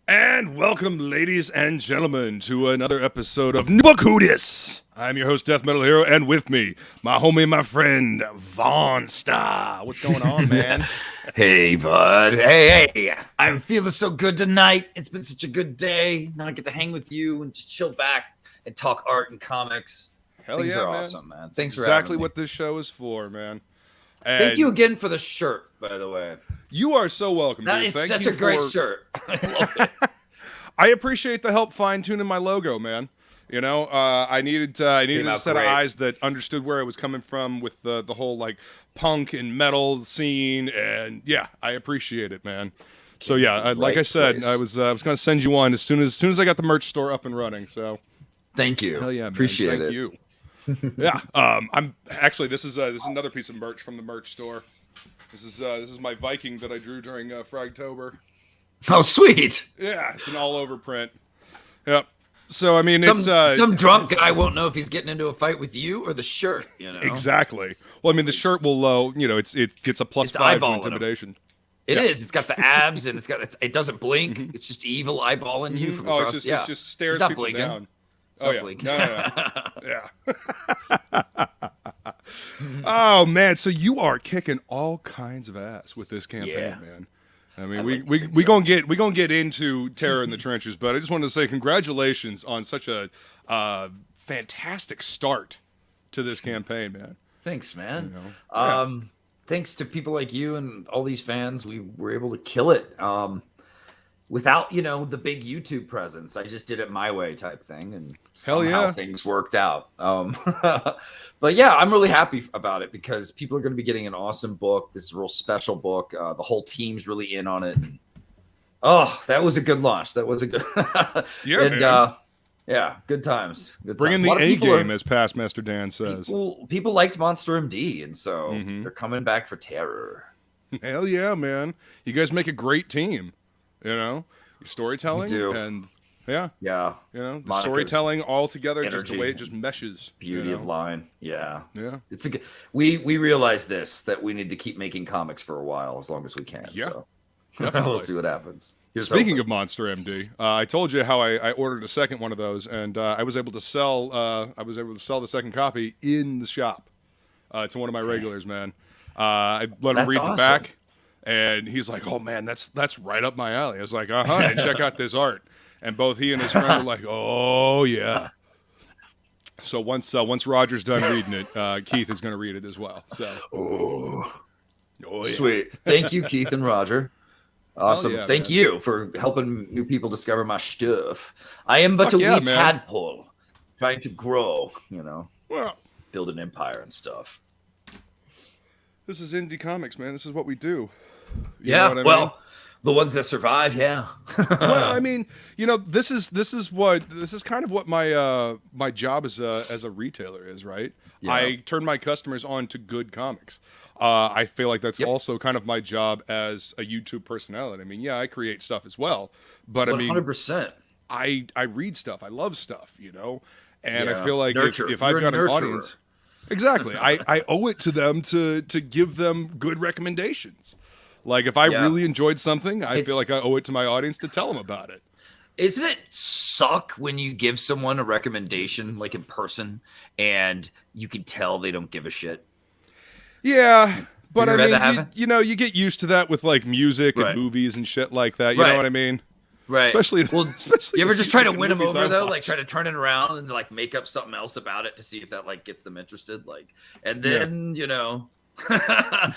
And welcome, ladies and gentlemen, to another episode of Nubakudis. I'm your host, DeathMetalHero, and with me, my homie and my friend, Von Star. What's going on, man? Hey, bud. Hey. I'm feeling so good tonight. It's been such a good day. Now I get to hang with you and just chill back and talk art and comics. Hell Things yeah, are man. awesome, man. Thanks for exactly having me. what this show is for, man. And Thank you again for the shirt, by the way. You are so welcome, That dude. is Thank such you a great for... shirt. I love it. I appreciate the help fine-tuning my logo, man. You know, I needed a set of eyes that understood where I was coming from with the whole like punk and metal scene, and yeah, I appreciate it, man. So yeah, like I said, I was going to send you one as soon as I got the merch store up and running. So thank you. Hell yeah, man. Appreciate it. Thank you. Yeah, I'm actually this is another piece of merch from the merch store. This is my Viking that I drew during Fragtober. Oh, sweet. Yeah, it's an all-over print. Yep. So I mean, some drunk guy won't know if he's getting into a fight with you or the shirt. You know exactly. Well, I mean, the shirt will, it gets a plus 5 to intimidation. It is. It's got the abs and it doesn't blink. Mm-hmm. It's just evil eyeballing you from across. It just stares He's not people blinking. down. It's not No. Yeah. Oh man, so you are kicking all kinds of ass with this campaign, man. I mean, we gonna get into Terror in the Trenches, but I just wanted to say congratulations on such a fantastic start to this campaign, man. Thanks, man. You know? Thanks to people like you and all these fans, we were able to kill it. Without, the big YouTube presence. I just did it my way type thing, and somehow things worked out. But yeah, I'm really happy about it because people are going to be getting an awesome book. This is a real special book. The whole team's really in on it. And, that was a good launch. That was a good good times. Bringing the A game, as past Master Dan says. People liked Monster MD, and so they're coming back for Terror. Hell yeah, man! You guys make a great team. You know, your storytelling and the Monica's storytelling all together, energy, just the way it just meshes. Beauty of line, yeah. It's we realize that we need to keep making comics for a while as long as we can. Yeah, so we'll see what happens. Speaking of Monster MD, I told you how I ordered a second one of those, and I was able to sell. The second copy in the shop to one of my regulars, man. I let him read the back. And he's like, "Oh man, that's right up my alley." I was like, and check out this art. And both he and his friend were like, "Oh yeah." So once Roger's done reading it, Keith is going to read it as well. So, yeah. Sweet. Thank you, Keith and Roger. Awesome. Yeah, Thank you for helping new people discover my stuff. I am but a wee tadpole trying to grow. Build an empire and stuff. This is indie comics, man. This is what we do. You know what I mean? The ones that survive, yeah. Well, I mean, this is kind of what my job as a retailer is, right? Yeah. I turn my customers on to good comics. I feel like that's also kind of my job as a YouTube personality. I mean, yeah, I create stuff as well, but 100%. I read stuff. I love stuff, and I feel like if I've got an audience. Exactly. I owe it to them to give them good recommendations. Like, if I really enjoyed something, I feel like I owe it to my audience to tell them about it. Isn't it suck when you give someone a recommendation, like in person, and you can tell they don't give a shit? Yeah, but I mean, you get used to that with, like, music and movies and shit like that. You know what I mean? Right. Especially you ever just try to win them over though, like try to turn it around and like make up something else about it to see if that like gets them interested, like, and then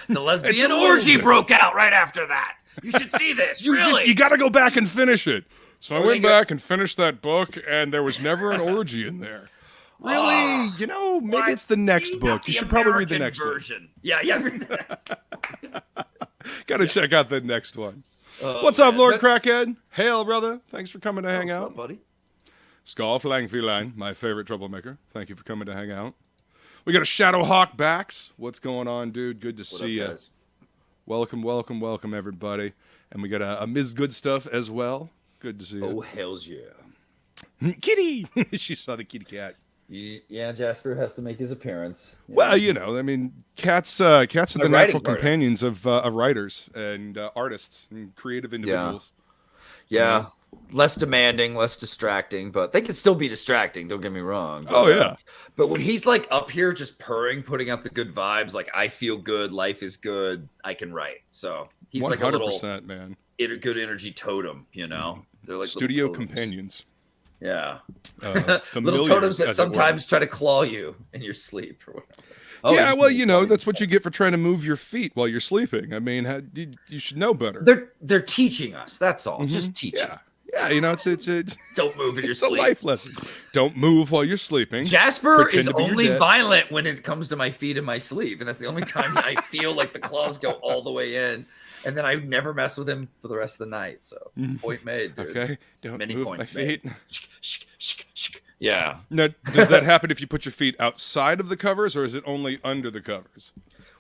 the lesbian orgy broke out right after that. You should see this. You got to go back and finish it. So I went back and finished that book, and there was never an orgy in there. Really? Maybe it's the next book. You should probably read the next version. Yeah, read the next. Got to check out the next one. What's up, Lord Crackhead? Hail, brother. Thanks for coming to hang out. Up, buddy? Skull Flang Feline, my favorite troublemaker. Thank you for coming to hang out. We got a Shadowhawk Backs. What's going on, dude? Good to see you. Welcome, everybody. And we got a Ms. Good Stuff as well. Good to see you. Oh, hells yeah. Kitty! She saw the kitty cat. Yeah, Jasper has to make his appearance. Well, I mean, cats are the natural companions of writers and artists and creative individuals. Yeah. less demanding, less distracting, but they can still be distracting. Don't get me wrong. But, yeah. But when he's like up here just purring, putting out the good vibes, like I feel good, life is good, I can write. So he's 100%, like a little man. Good energy totem, you know. They're like studio companions. Yeah. Little totems that sometimes try to claw you in your sleep or whatever. Oh, yeah, well, you know, that's what you get for trying to move your feet while you're sleeping. I mean, you should know better. They're teaching us. That's all. Just teaching. Yeah, you know, it's don't move in your sleep. It's a life lesson. Don't move while you're sleeping. Jasper is only violent when it comes to my feet in my sleep, and that's the only time I feel like the claws go all the way in. And then I never mess with him for the rest of the night. So point made, dude. Okay, don't move my feet. Yeah. Now, does that happen if you put your feet outside of the covers, or is it only under the covers?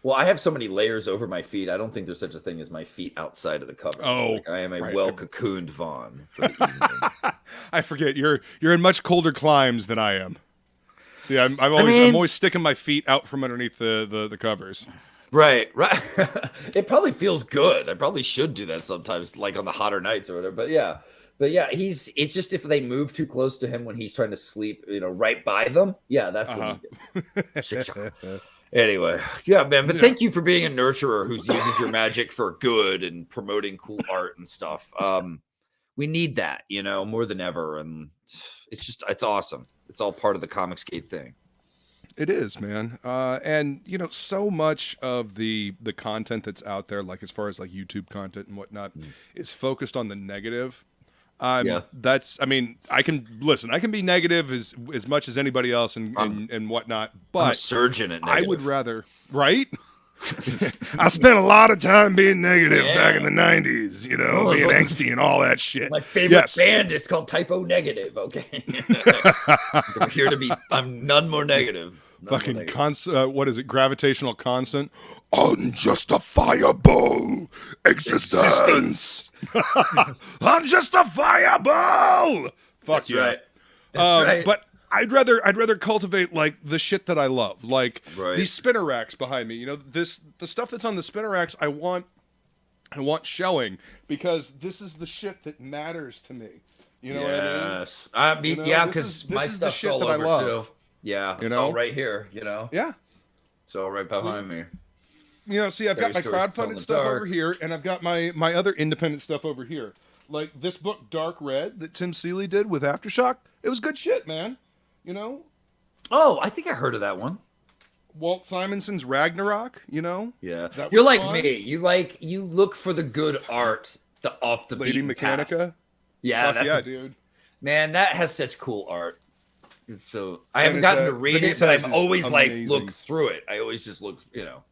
Well, I have so many layers over my feet. I don't think there's such a thing as my feet outside of the covers. Oh, like I am a well-cocooned Vaughn for the evening. I forget you're in much colder climes than I am. See, I'm always sticking my feet out from underneath the covers. Right. It probably feels good. I probably should do that sometimes, like on the hotter nights or whatever. But yeah, it's just if they move too close to him when he's trying to sleep, you know, right by them. Yeah, that's when he gets. Anyway, yeah, man. But thank you for being a nurturer who uses your magic for good and promoting cool art and stuff. We need that, you know, more than ever, and it's awesome. It's all part of the Comicsgate thing. It is, man. And you know, so much of the content that's out there, like as far as like YouTube content and whatnot, is focused on the negative. That's, I mean, I can be negative as much as anybody else and whatnot, but I'm a surgeon at negative. I would rather, right? I spent a lot of time being negative back in the 90s, you know, being angsty and all that shit. My favorite band is called Typo Negative, okay? I'm here to be, I'm none more negative. Fucking constant, what is it, gravitational constant? Unjustifiable existence. Unjustifiable! Fuck That's yeah. Right. That's right. But I'd rather cultivate like the shit that I love, like these spinner racks behind me. You know, the stuff that's on the spinner racks. I want showing because this is the shit that matters to me. You know what I mean? You know, because my stuff's all over too. Yeah, it's all right here. You know. Yeah. It's all right behind me. You know, see, I've got my crowdfunded stuff over here, and I've got my other independent stuff over here. Like this book, Dark Red, that Tim Seeley did with Aftershock. It was good shit, man. You know? Oh, I think I heard of that one. Walt Simonson's Ragnarok, you know? Yeah. You're like fun. Me. You look for the good art, the off the Lady Mechanica. Path. Yeah, dude. Man, that has such cool art. So I haven't gotten to read it, but I'm always amazing. Like look through it. I always just look, you know.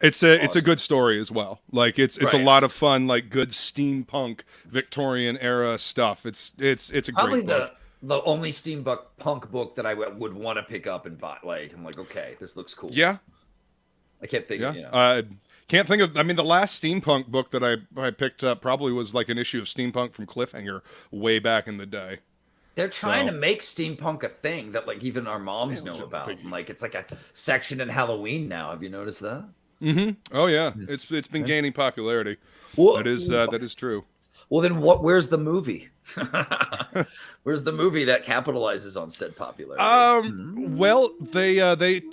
It's a good story as well. Like it's a lot of fun, like good steampunk Victorian era stuff. It's a probably great book. The only steampunk book that I would want to pick up and buy. Like I'm like, okay, this looks cool. Yeah. I can't think. Yeah. You know. Can't think of. I mean, the last steampunk book that I picked up probably was like an issue of Steampunk from Cliffhanger way back in the day. They're trying to make steampunk a thing that like even our moms know about. Like it's like a section in Halloween now. Have you noticed that? Mm-hmm. Oh yeah, it's been gaining popularity. That is true. Well, then where's the movie? Where's the movie that capitalizes on said popularity? Well, they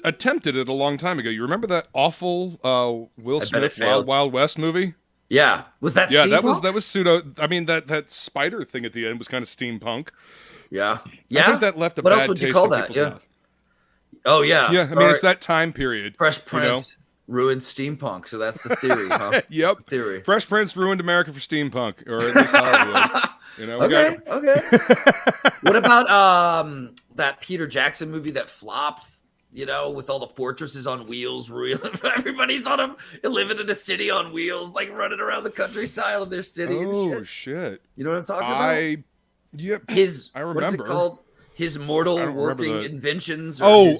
attempted it a long time ago. You remember that awful Will Smith Wild West movie? Yeah, was that? Yeah, steampunk? that was pseudo. I mean, that spider thing at the end was kind of steampunk. Yeah. I think that left a bad taste in people's mouth. Oh yeah. Yeah, I mean it's that time period. Fresh Prince ruined steampunk, so that's the theory, huh? Yep. The theory. Fresh Prince ruined America for steampunk, or at least Hollywood. You know. Okay. What about that Peter Jackson movie that flopped? You know, with all the fortresses on wheels, everybody's on them, living in a city on wheels, like running around the countryside of their city and shit. Oh shit! You know what I'm talking about? Yep. I remember. What's it called? His mortal working inventions. Or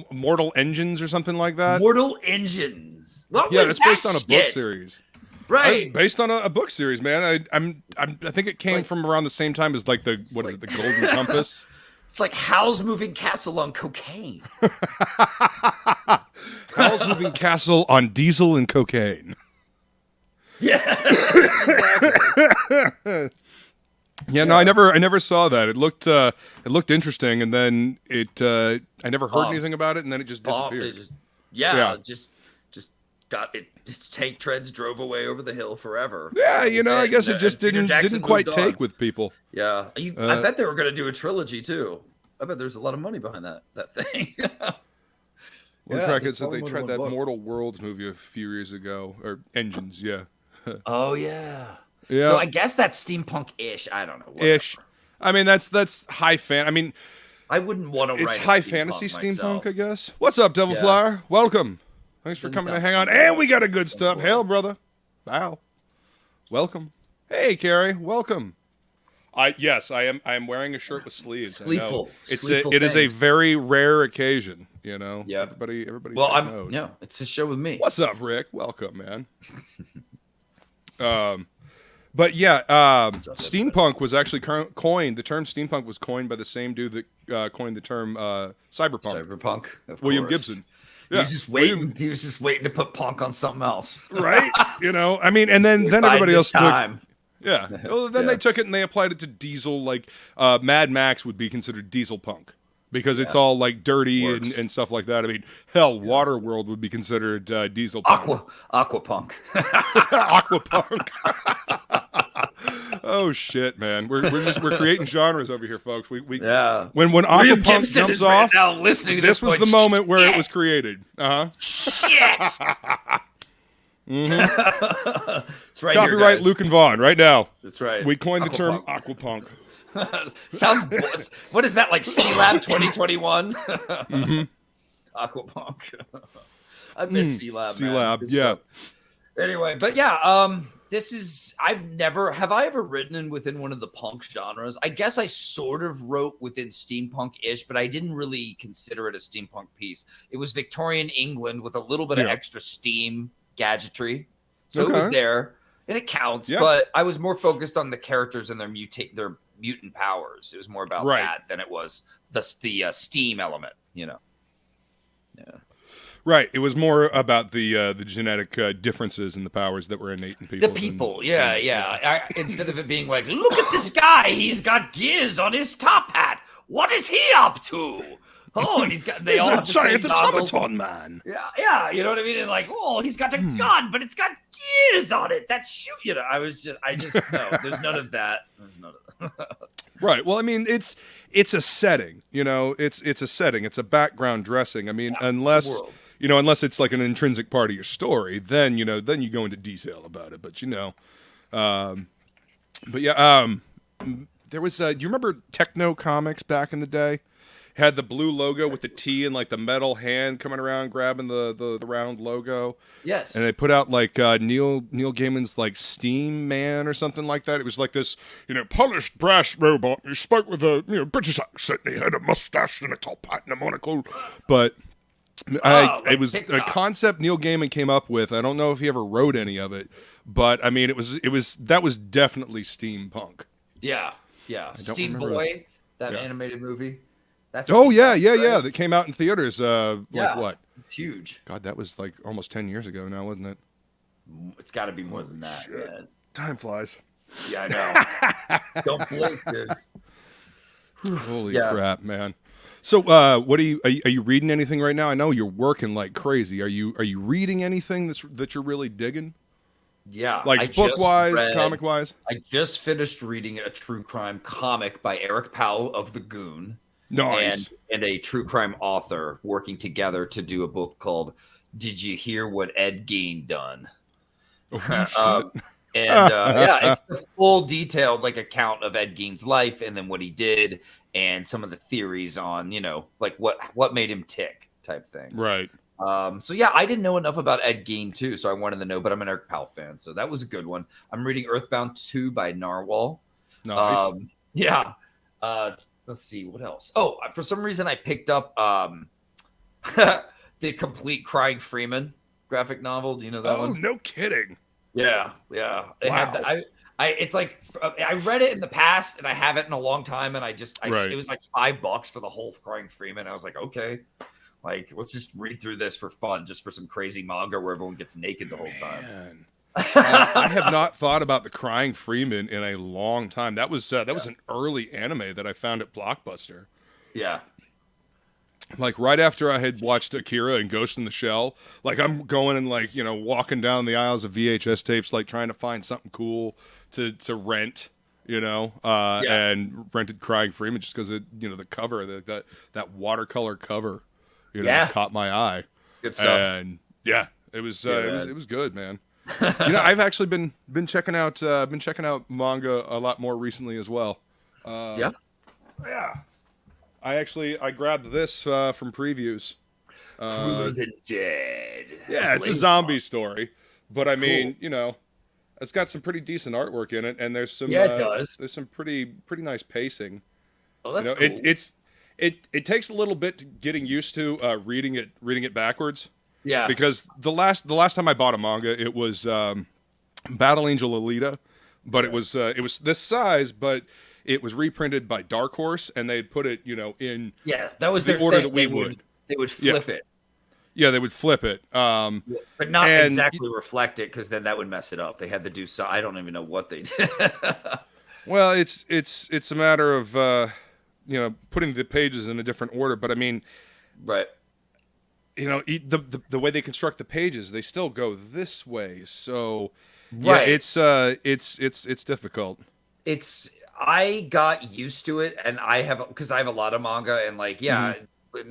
Mortal Engines or something like that. Mortal Engines. What was that? It's based on a book series. Right. It's based on a book series, man. I think it came from around the same time as like the Golden Compass. It's like Hal's Moving Castle on cocaine. Hal's Moving Castle on diesel and cocaine. Yeah. Exactly. Yeah, no, I never saw that. It looked interesting, and then I never heard anything about it, and then it just disappeared. Just got it. Just tank treads drove away over the hill forever. Yeah, I guess it just didn't quite take with people. Yeah, I bet they were going to do a trilogy too. I bet there's a lot of money behind that thing. Crackhead said they tried that Mortal Worlds movie a few years ago, or Engines, yeah. Oh yeah. Yeah. So I guess that's steampunk-ish. I don't know. Ish. I mean, that's high fan. I mean, I wouldn't want to write. It's high fantasy myself. steampunk, I guess. What's up, Devil Flower? Welcome. Thanks for coming to hang on. And we got a good stuff. Hail, brother. Wow. Welcome. Hey, Carrie. Welcome. Yes, I am wearing a shirt with sleeves. Sleeveful. It is a very rare occasion, Yeah. Everybody. Well, it's a show with me. What's up, Rick? Welcome, man. But yeah, steampunk was actually coined. The term steampunk was coined by the same dude that coined the term cyberpunk. Cyberpunk. William Gibson. Yeah. He was just waiting to put punk on something else. Right? I mean, and then everybody else took. Yeah. Well, then they took it and they applied it to diesel. Like Mad Max would be considered diesel punk because it's all like dirty and stuff like that. I mean, hell, Waterworld would be considered diesel punk. Aquapunk. Aquapunk. Oh shit, man! We're creating genres over here, folks. When Aquapunk jumps off, now listening to this was the moment where it was created. Shit. That's right. Copyright here, Luke and Vaughn right now. That's right. We coined the term Aquapunk. Sounds. What is that like? C-Lab 2021. Aquapunk. I miss C-Lab. C-Lab. Yeah. Anyway, but yeah. This is have I ever written within one of the punk genres? I guess I sort of wrote within steampunk-ish, but I didn't really consider it a steampunk piece. It was Victorian England with a little bit of extra steam gadgetry. So it was there and it counts, but I was more focused on the characters and their mutant powers. It was more about that than it was the steam element, Yeah. Right. It was more about the genetic differences in the powers that were innate in people. The people, instead of it being like, look at this guy, he's got gears on his top hat. What is he up to? Oh, and he's got he's all a giant automaton man. Yeah, you know what I mean? And like, oh, he's got a gun, but it's got gears on it. That shoot, I just no, there's none of that. Right. Well, I mean, it's a setting. It's a setting. It's a background dressing. I mean, unless it's like an intrinsic part of your story, then you go into detail about it. But there was do you remember Techno Comics back in the day? Had the blue logo with the T and like the metal hand coming around grabbing the round logo. Yes. And they put out like Neil Gaiman's like Steam Man or something like that. It was like this, polished brass robot. He spoke with a British accent. And he had a mustache and a top hat and a monocle. But it was TikTok. A concept Neil Gaiman came up with. I don't know if he ever wrote any of it, but I mean, that was definitely steampunk. Yeah. Steam Boy, that animated movie. That's that came out in theaters. What? It's huge. God, that was like almost 10 years ago now, wasn't it? It's got to be more than that. Man. Time flies. Yeah, I know. Don't blink, dude. Holy crap, man! So, what are you reading anything right now? I know you're working like crazy. Are you reading anything that you're really digging? Yeah, like book-wise, comic-wise. I just finished reading a true crime comic by Eric Powell of The Goon. Nice. And a true crime author working together to do a book called "Did You Hear What Ed Gein Done?" Oh, it's a full detailed account of Ed Gein's life and then what he did and some of the theories on like what made him tick type thing. Right. So yeah, I didn't know enough about Ed Gein too, so I wanted to know. But I'm an Eric Powell fan, so that was a good one. I'm reading Earthbound 2 by Narwhal. Nice. Let's see what else. Oh, for some reason I picked up the Complete Crying Freeman graphic novel. Do you know that one? Oh, no kidding. Yeah. Wow. It's like I read it in the past and I haven't in a long time, and it was like $5 for the whole Crying Freeman. I was like, okay, let's just read through this for fun, just for some crazy manga where everyone gets naked the whole time. I have not thought about the Crying Freeman in a long time. That was an early anime that I found at Blockbuster. Yeah. Like right after I had watched Akira and Ghost in the Shell, like I'm going and like, you know, walking down the aisles of VHS tapes, like trying to find something cool to rent, you know, and rented Crying Freeman just because it, you know, the cover, that watercolor cover, you know, just caught my eye. Good stuff. And yeah, it was good, man. You know, I've actually been checking out manga a lot more recently as well. Yeah. I grabbed this from previews. Cooler Than Dead. Yeah, it's a zombie story, but I mean, you know, it's got some pretty decent artwork in it, and there's some it does. There's some pretty nice pacing. Oh, that's cool. It takes a little bit getting used to reading it backwards. Yeah, because the last time I bought a manga, it was Battle Angel Alita, but it was this size, but it was reprinted by Dark Horse, and they put it, you know, in that was the their order thing. that we would. They would flip it. Yeah, they would flip it, but not exactly reflect it, because then that would mess it up. They had to do so. I don't even know what they did. Well, it's a matter of you know, putting the pages in a different order. But I mean, right. You know, the way they construct the pages, they still go this way. So yeah, it's difficult. I got used to it, and because I have a lot of manga, and like in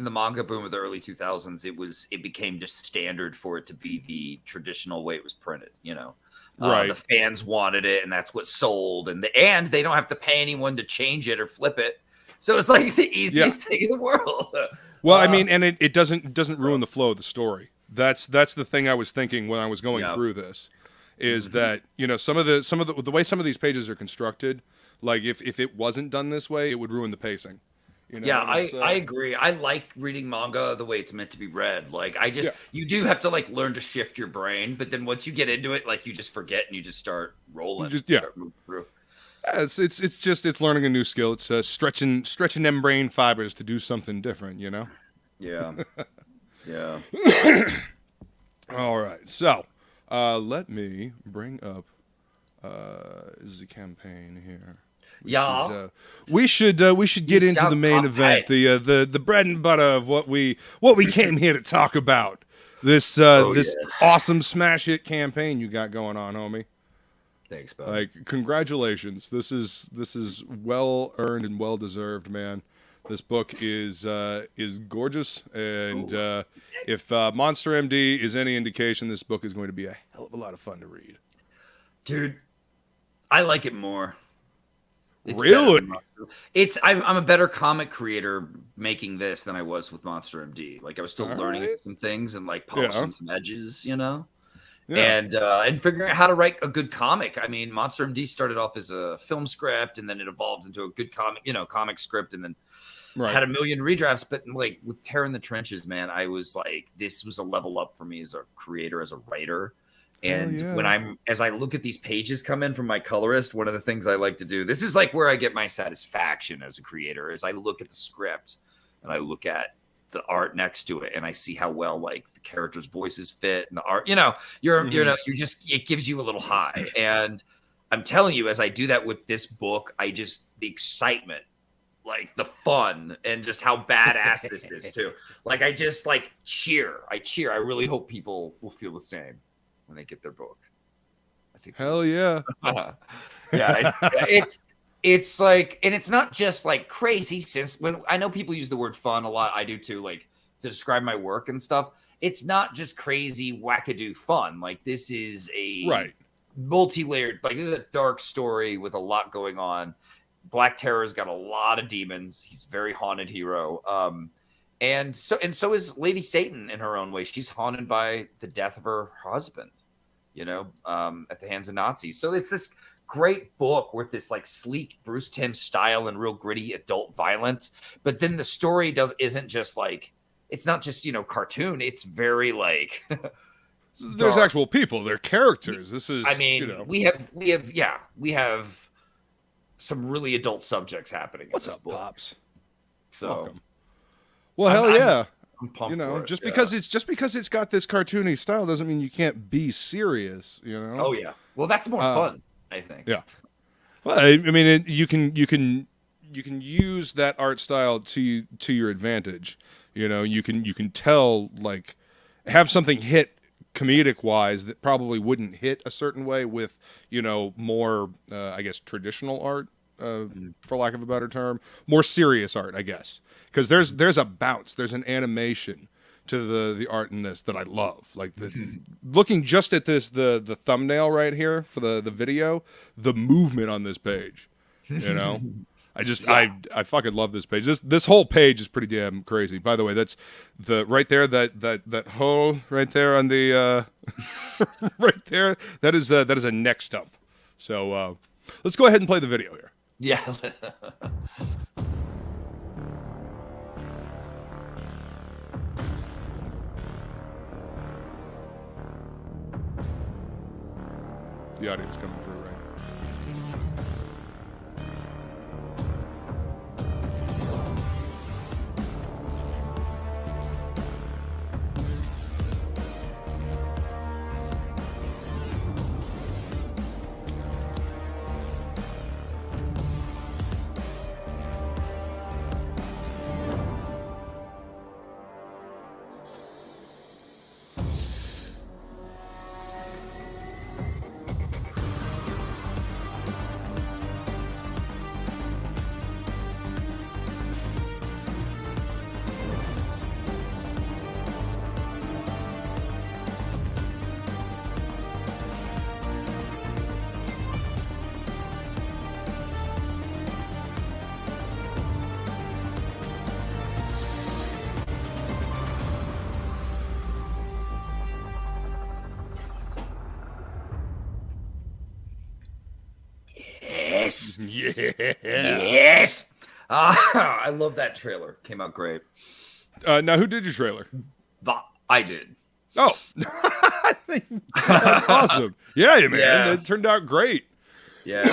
the manga boom of the early 2000s, it became just standard for it to be the traditional way it was printed. You know, the fans wanted it, and that's what sold, and they don't have to pay anyone to change it or flip it. So it's like the easiest thing in the world. Well, I mean, and it doesn't ruin the flow of the story. That's the thing I was thinking when I was going through this, is that, you know, some of the way some of these pages are constructed, like if it wasn't done this way, it would ruin the pacing. You know? Yeah, I agree. I like reading manga the way it's meant to be read. Like you do have to like learn to shift your brain, but then once you get into it, like you just forget and you just start rolling. Start moving through. It's learning a new skill. It's stretching them brain fibers to do something different, you know? Yeah. Yeah. All right. So, let me bring up the campaign here. We should get into the main event, the bread and butter of what we came here to talk about. This awesome smash hit campaign you got going on, homie. Thanks, bud. Like, congratulations. This is well earned and well deserved, man. This book is gorgeous, and if Monster MD is any indication, this book is going to be a hell of a lot of fun to read. Dude, I like it more. Really? I'm a better comic creator making this than I was with Monster MD. Like I was still learning some things and like polishing some edges, you know. Yeah. And figuring out how to write a good comic. I mean, Monster MD started off as a film script, and then it evolved into a good comic script, and then had a million redrafts. But like with Terror in the Trenches, man, I was like, this was a level up for me as a creator, as a writer. And as I look at these pages come in from my colorist, one of the things I like to do, this is like where I get my satisfaction as a creator, is I look at the script and I look at the art next to it, and I see how well like the characters' voices fit and the art. You know, it gives you a little high. And I'm telling you, as I do that with this book, the excitement, like the fun, and just how badass this is too. Like I just like cheer. I really hope people will feel the same when they get their book. I think. Hell yeah. Yeah, it's like, and it's not just like crazy, since when I know people use the word fun a lot, I do too, like to describe my work and stuff. It's not just crazy wackadoo fun. Like this is a multi-layered, like this is a dark story with a lot going on. Black Terror's got a lot of demons. He's a very haunted hero. And so is Lady Satan in her own way. She's haunted by the death of her husband, you know, at the hands of Nazis. So it's this great book with this like sleek Bruce Timm style and real gritty adult violence. But then the story isn't just like, it's not just, you know, cartoon. It's very like there's actual people, they're characters. This is, I mean, you know. we have some really adult subjects happening. What's in this up, book. Pops? So welcome. Well, hell yeah. I'm pumped for it. just because it's got this cartoony style doesn't mean you can't be serious. Oh yeah. Well, that's more fun, I think. Yeah. Well, I mean, you can use that art style to your advantage. You can tell, like, have something hit comedic wise that probably wouldn't hit a certain way with more I guess traditional art, for lack of a better term, more serious art, I guess, because there's a bounce, there's an animation to the art in this that I love. Like, looking just at the thumbnail right here for the video, the movement on this page, I fucking love this page. This whole page is pretty damn crazy. By the way, that's right there, that hole right there on the right there. That is a neck stump. So let's go ahead and play the video here. Yeah. The audio's coming through, right? Yes. Yeah. Yes. I love that trailer. Came out great. Now, who did your trailer? I did. Oh, that's awesome. Yeah, man. Yeah. It turned out great. Yeah.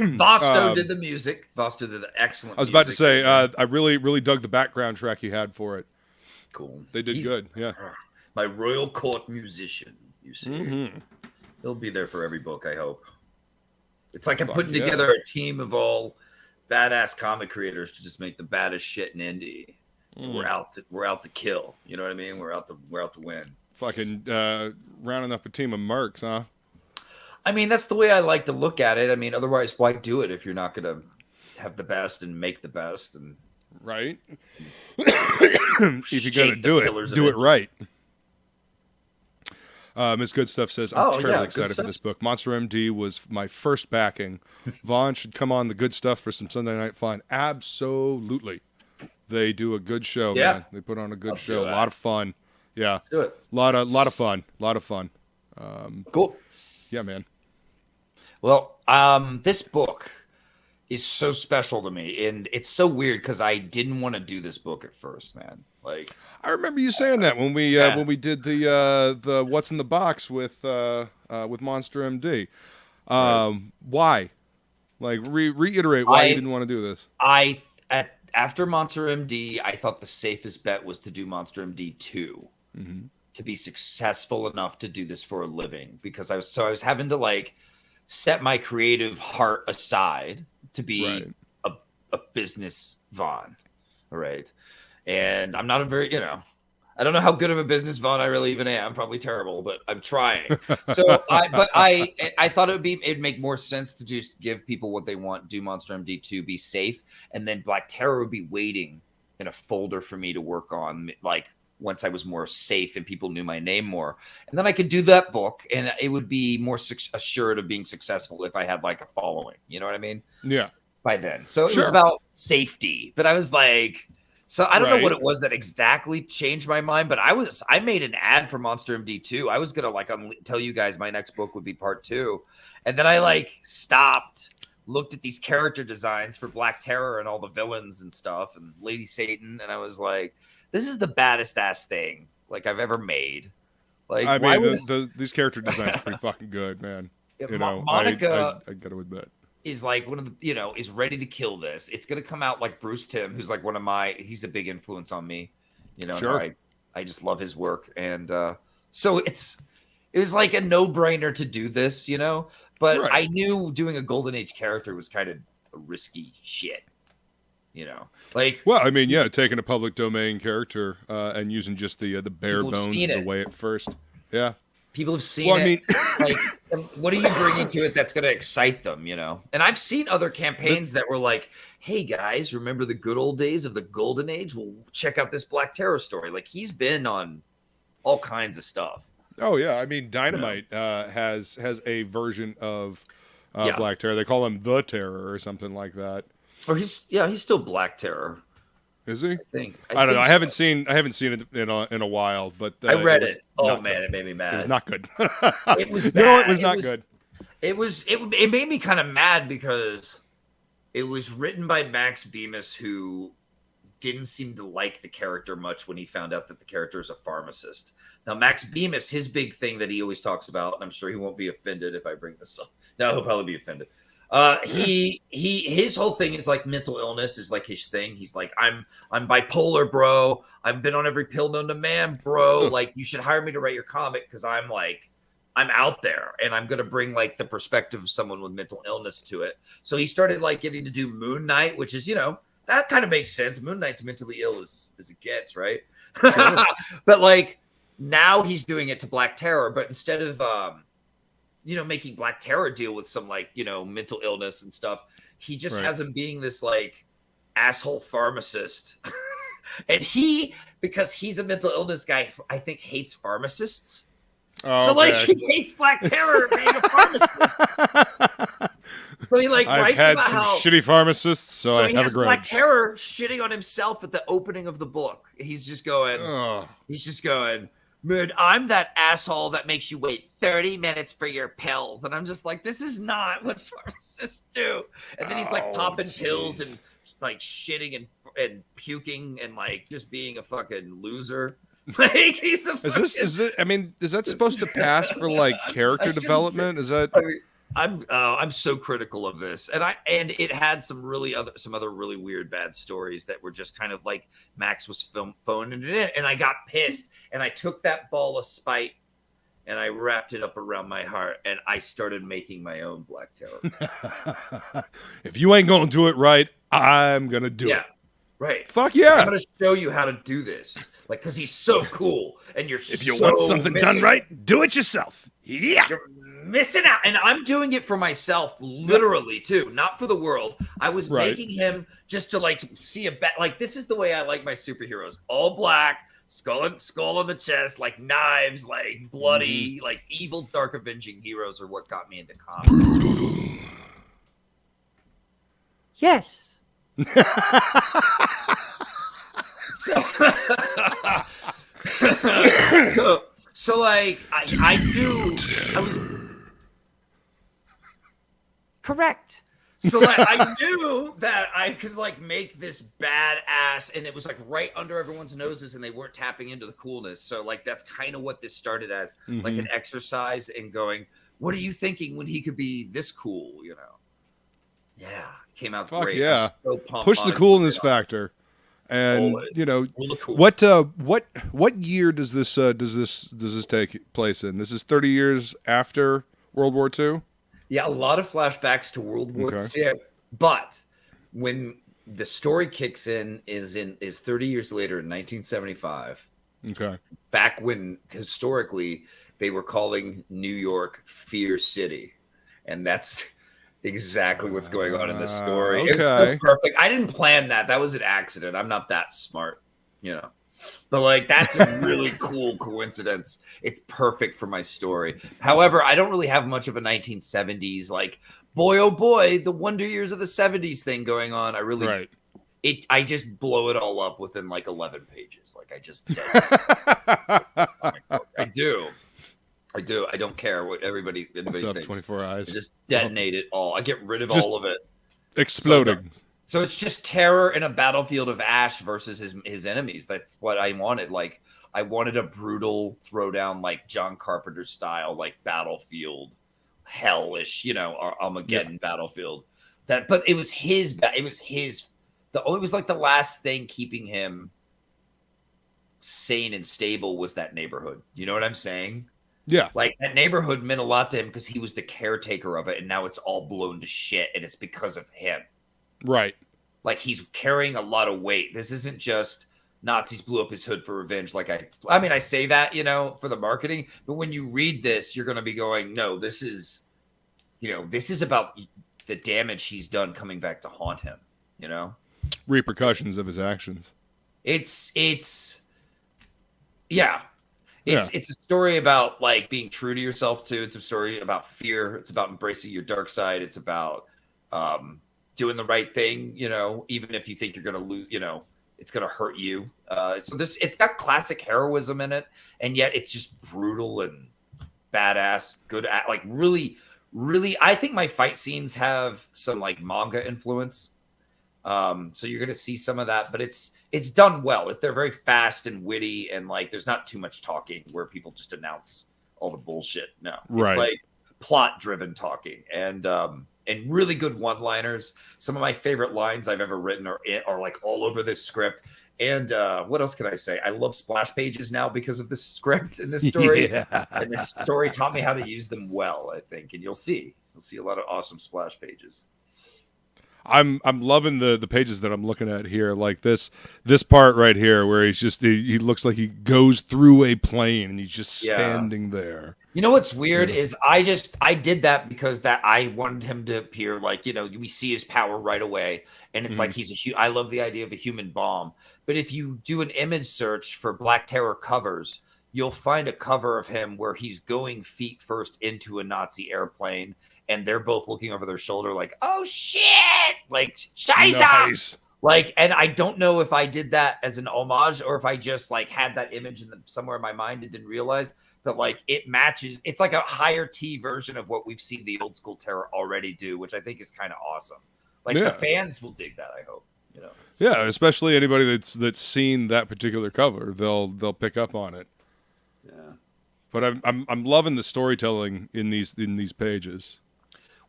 Vosto did the music. Vosto did the excellent music. I was about to say, I really dug the background track you had for it. Cool. They did good. Yeah. My royal court musician, you see. He'll be there for every book, I hope. It's like I'm putting together a team of all badass comic creators to just make the baddest shit in indie. We're out to kill. You know what I mean? We're out to win. Fucking rounding up a team of mercs, huh? I mean, that's the way I like to look at it. I mean, otherwise, why do it if you're not going to have the best and make the best? And right. If you're going to do it right. Miss Good Stuff says, I'm terribly excited for this book. Monster MD was my first backing. Vaughn should come on the Good Stuff for some Sunday night fun. Absolutely. They do a good show, man. They put on a good show. A lot of fun. Yeah. Let's do it. Lot of fun. Cool. Yeah, man. Well, this book is so special to me, and it's so weird because I didn't want to do this book at first, man. Like, I remember you saying that when we did the What's in the Box with Monster MD. Why? Like, reiterate why you didn't want to do this. After Monster MD, I thought the safest bet was to do Monster MD 2 to be successful enough to do this for a living, because I was having to like set my creative heart aside to be a business Vaughn, all right? And I'm not a very, I don't know how good of a business Vaughn I really even am. I'm probably terrible, but I'm trying. So I thought it'd make more sense to just give people what they want, do Monster MD 2, be safe, and then Black Terror would be waiting in a folder for me to work on, like, once I was more safe and people knew my name more. And then I could do that book, and it would be more assured of being successful if I had like a following. You know what I mean? Yeah. By then. So it was about safety. But I was like, so I don't know what it was that exactly changed my mind, but I made an ad for Monster MD 2. I was going to tell you guys my next book would be part 2. And then I stopped, looked at these character designs for Black Terror and all the villains and stuff and Lady Satan. And I was like, this is the baddest ass thing I've ever made. Like, I mean, these character designs are pretty fucking good, man. Yeah, Monica, I gotta admit, is like one of the, is ready to kill this. It's gonna come out like Bruce Timm, who's like he's a big influence on me. Sure. I just love his work, and so it was like a no-brainer to do this, you know. But Right. I knew doing a Golden Age character was kind of a risky shit, you know. Like, well, I mean, yeah, taking a public domain character and using just the bare bones of the it. way at first. Yeah. People have seen it. I mean, like, what are you bringing to it that's going to excite them, you know? And I've seen other campaigns that were like, hey, guys, remember the good old days of the Golden Age? Well, check out this Black Terror story. Like, he's been on all kinds of stuff. Oh, yeah. I mean, Dynamite has a version of Black Terror. They call him the Terror or something like that. Or he's still Black Terror. Is he? I don't know. so. I haven't seen it in a while, but I read it. Oh man, good. It made me mad. It was not good. It was bad. No, it was not good. It made me kind of mad because it was written by Max Bemis, who didn't seem to like the character much when he found out that the character is a pharmacist. Now, Max Bemis, his big thing that he always talks about, and I'm sure he won't be offended if I bring this up. No, he'll probably be offended. His whole thing is like mental illness is like his thing. He's like, I'm bipolar, bro. I've been on every pill known to man, bro. Like, you should hire me to write your comic because I'm out there and I'm gonna bring like the perspective of someone with mental illness to it. So he started like getting to do Moon Knight, which is, you know, that kind of makes sense. Moon Knight's mentally ill as it gets, right? Sure. But like now he's doing it to Black Terror, but instead of you know, making Black Terror deal with some like, you know, mental illness and stuff, he just has him being this like asshole pharmacist. And because he's a mental illness guy, I think hates pharmacists. Oh, so like he hates Black Terror being a pharmacist. So he like I've writes had about some how shitty pharmacists, so I have a grudge. Black Terror shitting on himself at the opening of the book. He's just going, man, I'm that asshole that makes you wait 30 minutes for your pills. And I'm just like, this is not what pharmacists do. And then he's like popping pills and like shitting and puking and like just being a fucking loser. Like he's a is that supposed to pass for like character development? Is that I'm so critical of this, and it had some other really weird bad stories that were just kind of like Max was phoning it in, and I got pissed, and I took that ball of spite and I wrapped it up around my heart, and I started making my own Black Terror. If you ain't gonna do it right, I'm gonna do it. Right. Fuck yeah! I'm gonna show you how to do this, like because he's so cool, and if you want something done right, do it yourself. Yeah. You're missing out, and I'm doing it for myself, literally too, not for the world. I was making him just to like see like this is the way I like my superheroes: all black, skull on the chest, like knives, like bloody, like evil, dark, avenging heroes are what got me into comics. Yes. So like I knew I was correct. So like I knew that I could like make this badass, and it was like right under everyone's noses, and they weren't tapping into the coolness. So like that's kind of what this started as, like an exercise in going, what are you thinking when he could be this cool? You know? Yeah, came out great. Yeah, so pumped. Push the coolness factor. And you know what year does this take place in? This is 30 years after World War II. Yeah, a lot of flashbacks to World War II. But when the story kicks in is 30 years later in 1975. Okay. Back when historically they were calling New York Fear City, and that's exactly what's going on in this story. Okay. It's so perfect. I didn't plan that. That was an accident. I'm not that smart, you know. But like that's a really cool coincidence. It's perfect for my story. However, I don't really have much of a 1970s like boy oh boy, the wonder years of the 70s thing going on. I just blow it all up within like 11 pages. Like I just I do. I don't care what anybody thinks. 24 eyes. I just detonate it all. I get rid of all of it. Exploding. So it's just terror in a battlefield of ash versus his enemies. That's what I wanted. Like I wanted a brutal throwdown, like John Carpenter style, like battlefield, hellish, you know, Armageddon battlefield. But it was his. It was like the last thing keeping him sane and stable was that neighborhood. You know what I'm saying? Yeah. Like that neighborhood meant a lot to him because he was the caretaker of it, and now it's all blown to shit, and it's because of him. Right. Like he's carrying a lot of weight. This isn't just Nazis blew up his hood for revenge. Like I mean, I say that, you know, for the marketing, but when you read this, you're going to be going, no, this is, you know, this is about the damage he's done coming back to haunt him, you know? Repercussions of his actions. It's a story about like being true to yourself too. It's a story about fear. It's about embracing your dark side. It's about doing the right thing, you know, even if you think you're going to lose, you know, it's going to hurt you. So it's got classic heroism in it, and yet it's just brutal and badass, good at like really, really. I think my fight scenes have some like manga influence. So you're going to see some of that, but it's done well. They're very fast and witty, and like there's not too much talking where people just announce all the bullshit. No, right. It's like plot driven talking and really good one-liners. Some of my favorite lines I've ever written are like all over this script. And what else can I say? I love splash pages now because of this script and this story. Yeah. And this story taught me how to use them well, I think. And you'll see a lot of awesome splash pages. I'm loving the pages that I'm looking at here, like this part right here where he looks like he goes through a plane and he's just standing there. You know what's weird is I did that because I wanted him to appear like, you know, we see his power right away, and it's like I love the idea of a human bomb. But if you do an image search for Black Terror covers, you'll find a cover of him where he's going feet first into a Nazi airplane, and they're both looking over their shoulder like, oh shit, like Scheiße. Nice. Like, and I don't know if I did that as an homage or if I just like had that image somewhere in my mind and didn't realize, but like it matches. It's like a higher T version of what we've seen the old school Terror already do, which I think is kind of awesome. Like the fans will dig that, I hope. You know. Yeah, especially anybody that's seen that particular cover, they'll pick up on it. Yeah. But I'm loving the storytelling in these pages.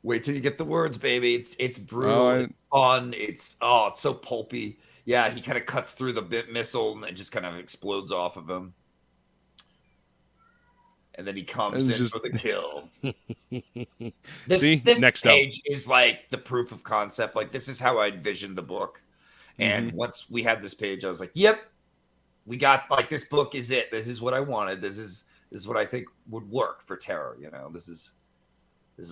Wait till you get the words, baby. It's brutal. It's fun. It's so pulpy. Yeah, he kind of cuts through the missile and it just kind of explodes off of him. And then he comes in for the kill. This next page is like the proof of concept. Like this is how I envisioned the book. And once we had this page, I was like, yep, we got like this book is it. This is what I wanted. This is what I think would work for Terror. You know, this is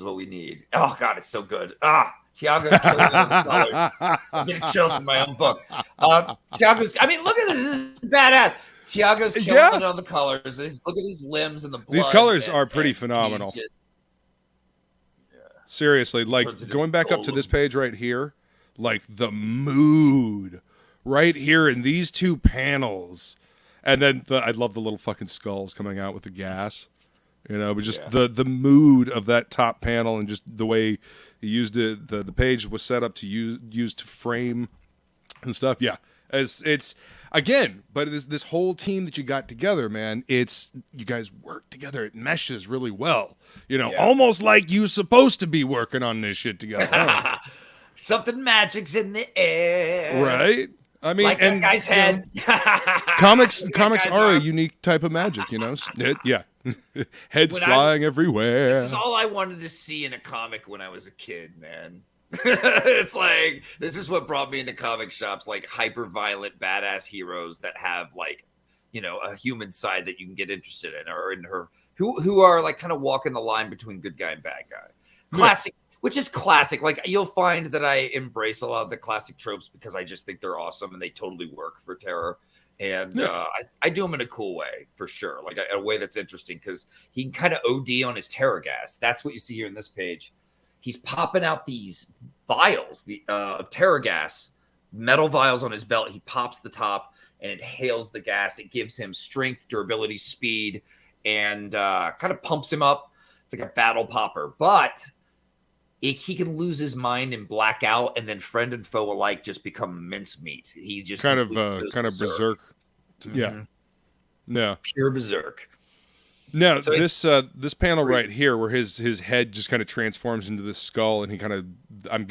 what we need. Oh God, it's so good. Thiago's killing the colors. I'm getting chills from my own book. Thiago's. I mean, look at this. This is badass. Thiago's killing it on the colors. Look at these limbs and the blood. These colors are pretty phenomenal. Seriously, like going back up to this page right here, like the mood right here in these two panels, and then I love the little fucking skulls coming out with the gas. You know, but just the mood of that top panel and just the way he used it, the page was set up to use to frame and stuff. Yeah, it's again, but it is this whole team that you got together, man. It's you guys work together. It meshes really well. You know, almost like you supposed to be working on this shit together. Something magic's in the air, right? I mean, like that guy's head. Comics are a unique type of magic, you know. Heads flying everywhere. This is all I wanted to see in a comic when I was a kid, man. It's like this is what brought me into comic shops, like hyper violent badass heroes that have like, you know, a human side that you can get interested in, or in her who are like kind of walking the line between good guy and bad guy. Classic. Which is classic. Like you'll find that I embrace a lot of the classic tropes because I just think they're awesome and they totally work for Terror. And I do them in a cool way for sure, like a way that's interesting because he can kind of OD on his terror gas. That's what you see here in this page. He's popping out these vials of terror gas, metal vials on his belt. He pops the top and inhales the gas. It gives him strength, durability, speed, and kind of pumps him up. It's like a battle popper, but he can lose his mind and black out, and then friend and foe alike just become mincemeat. He just kind of berserk. Yeah, pure berserk. Now so this panel right here, where his head just kind of transforms into this skull, and he kind of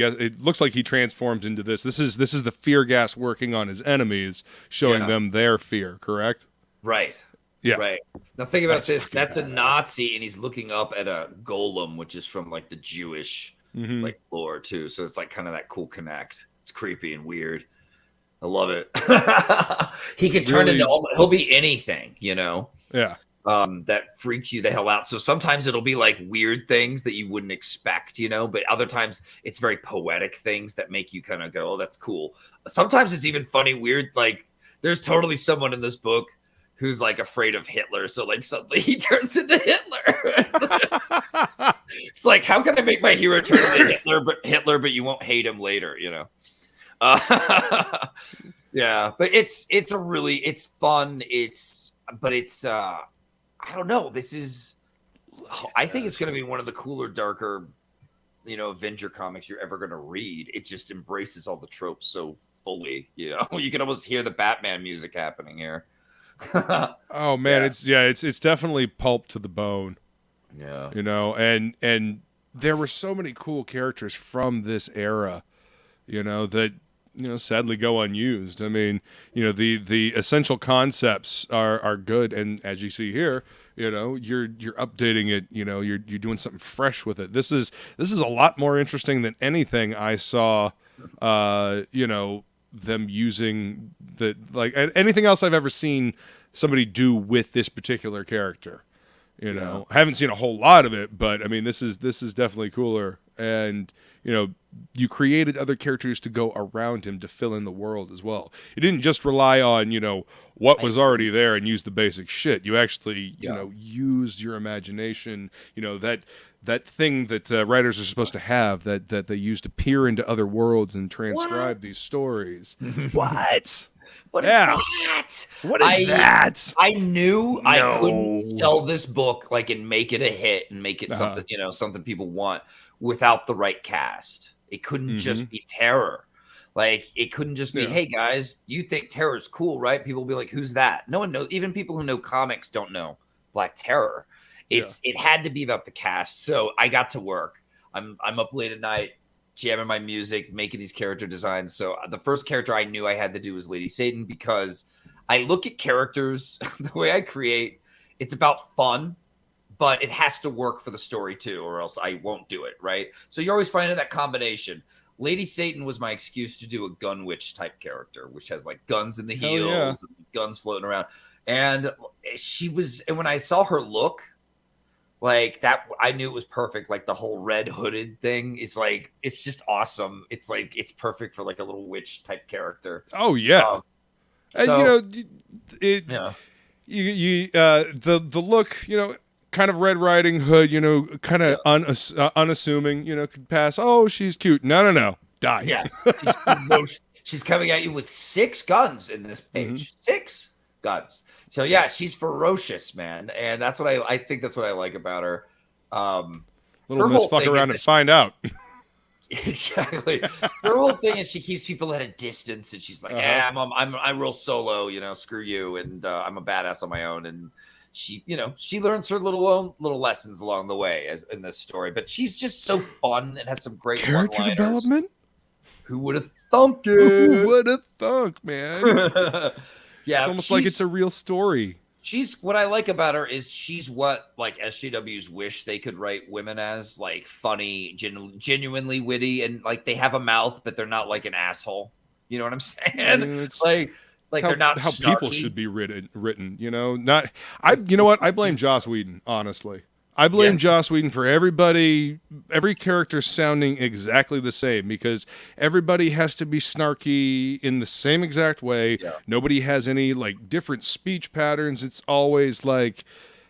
it looks like he transforms into this. This is the fear gas working on his enemies, showing them their fear. Correct? Right. Yeah. Right. Now think about this. fucking That's a badass. Nazi, and he's looking up at a golem, which is from like the Jewish Mm-hmm. like lore too. So it's like kind of that cool connect. It's creepy and weird. I love it. He could turn Really- into he'll be anything, you know. Yeah. That freaks you the hell out. So sometimes it'll be like weird things that you wouldn't expect, you know, but other times it's very poetic things that make you kind of go, oh, that's cool. Sometimes it's even funny, weird. Like there's totally someone in this book who's like afraid of Hitler. So like suddenly he turns into Hitler. It's like, how can I make my hero turn into Hitler, but you won't hate him later, you know? Yeah, but it's fun. I don't know. I think it's going to be one of the cooler, darker, you know, Avenger comics you're ever going to read. It just embraces all the tropes so fully. You know, you can almost hear the Batman music happening here. Oh man, Yeah. it's definitely pulp to the bone. Yeah, You know, and there were so many cool characters from this era, you know, that sadly go unused. I mean, you know, the essential concepts are good, and as you see here, you know, you're updating it, you know, you're doing something fresh with it. This is a lot more interesting than anything I saw, you know, them using anything else I've ever seen somebody do with this particular character. You know, I haven't seen a whole lot of it, but I mean, this is definitely cooler. And you know, you created other characters to go around him to fill in the world as well. You didn't just rely on, you know, what was already there and use the basic shit. You actually, you know, used your imagination. You know, that thing that writers are supposed to have that they use to peer into other worlds and transcribe these stories. What? What is that? What is that? I knew I couldn't sell this book and make it a hit and make it something, you know, something people want without the right cast. It couldn't just be Terror. Like it couldn't just be, hey guys, you think Terror's cool, right? People will be like, who's that? No one knows. Even people who know comics don't know Black Terror. It had to be about the cast. So I got to work. I'm up late at night, jamming my music, making these character designs. So the first character I knew I had to do was Lady Satan, because I look at characters the way I create. It's about fun, but it has to work for the story too, or else I won't do it. Right. So you're always finding that combination. Lady Satan was my excuse to do a gun witch type character, which has like guns in the heels, and guns floating around. And and when I saw her look, like that, I knew it was perfect. Like the whole red hooded thing is like, it's just awesome. It's like, it's perfect for like a little witch type character. Oh yeah. So, you know, the look, you know, kind of Red Riding Hood, you know, kind of unassuming, you know, could pass. Oh, she's cute. No. Die. Yeah. She's coming at you with 6 guns in this page. 6 guns. So yeah, she's ferocious, man, and that's what I think. That's what I like about her. Little miss fuck around and find out. Exactly. Her whole thing is she keeps people at a distance, and she's like, I'm real solo, you know, screw you, and I'm a badass on my own. And she, you know, she learns her little lessons along the way as in this story. But she's just so fun and has some great character one-liners. development. Who would have thunk it? Who would have thunk, man? Yeah, it's almost like it's a real story. She's what I like about her is she's what like SJWs wish they could write women as, like funny, genuinely witty, and like they have a mouth, but they're not like an asshole. You know what I'm saying? I mean, like they're not how snarky. people should be written. You know, you know what? I blame Joss Whedon, honestly. I blame Joss Whedon for every character sounding exactly the same, because everybody has to be snarky in the same exact way. Yeah. Nobody has any like different speech patterns. It's always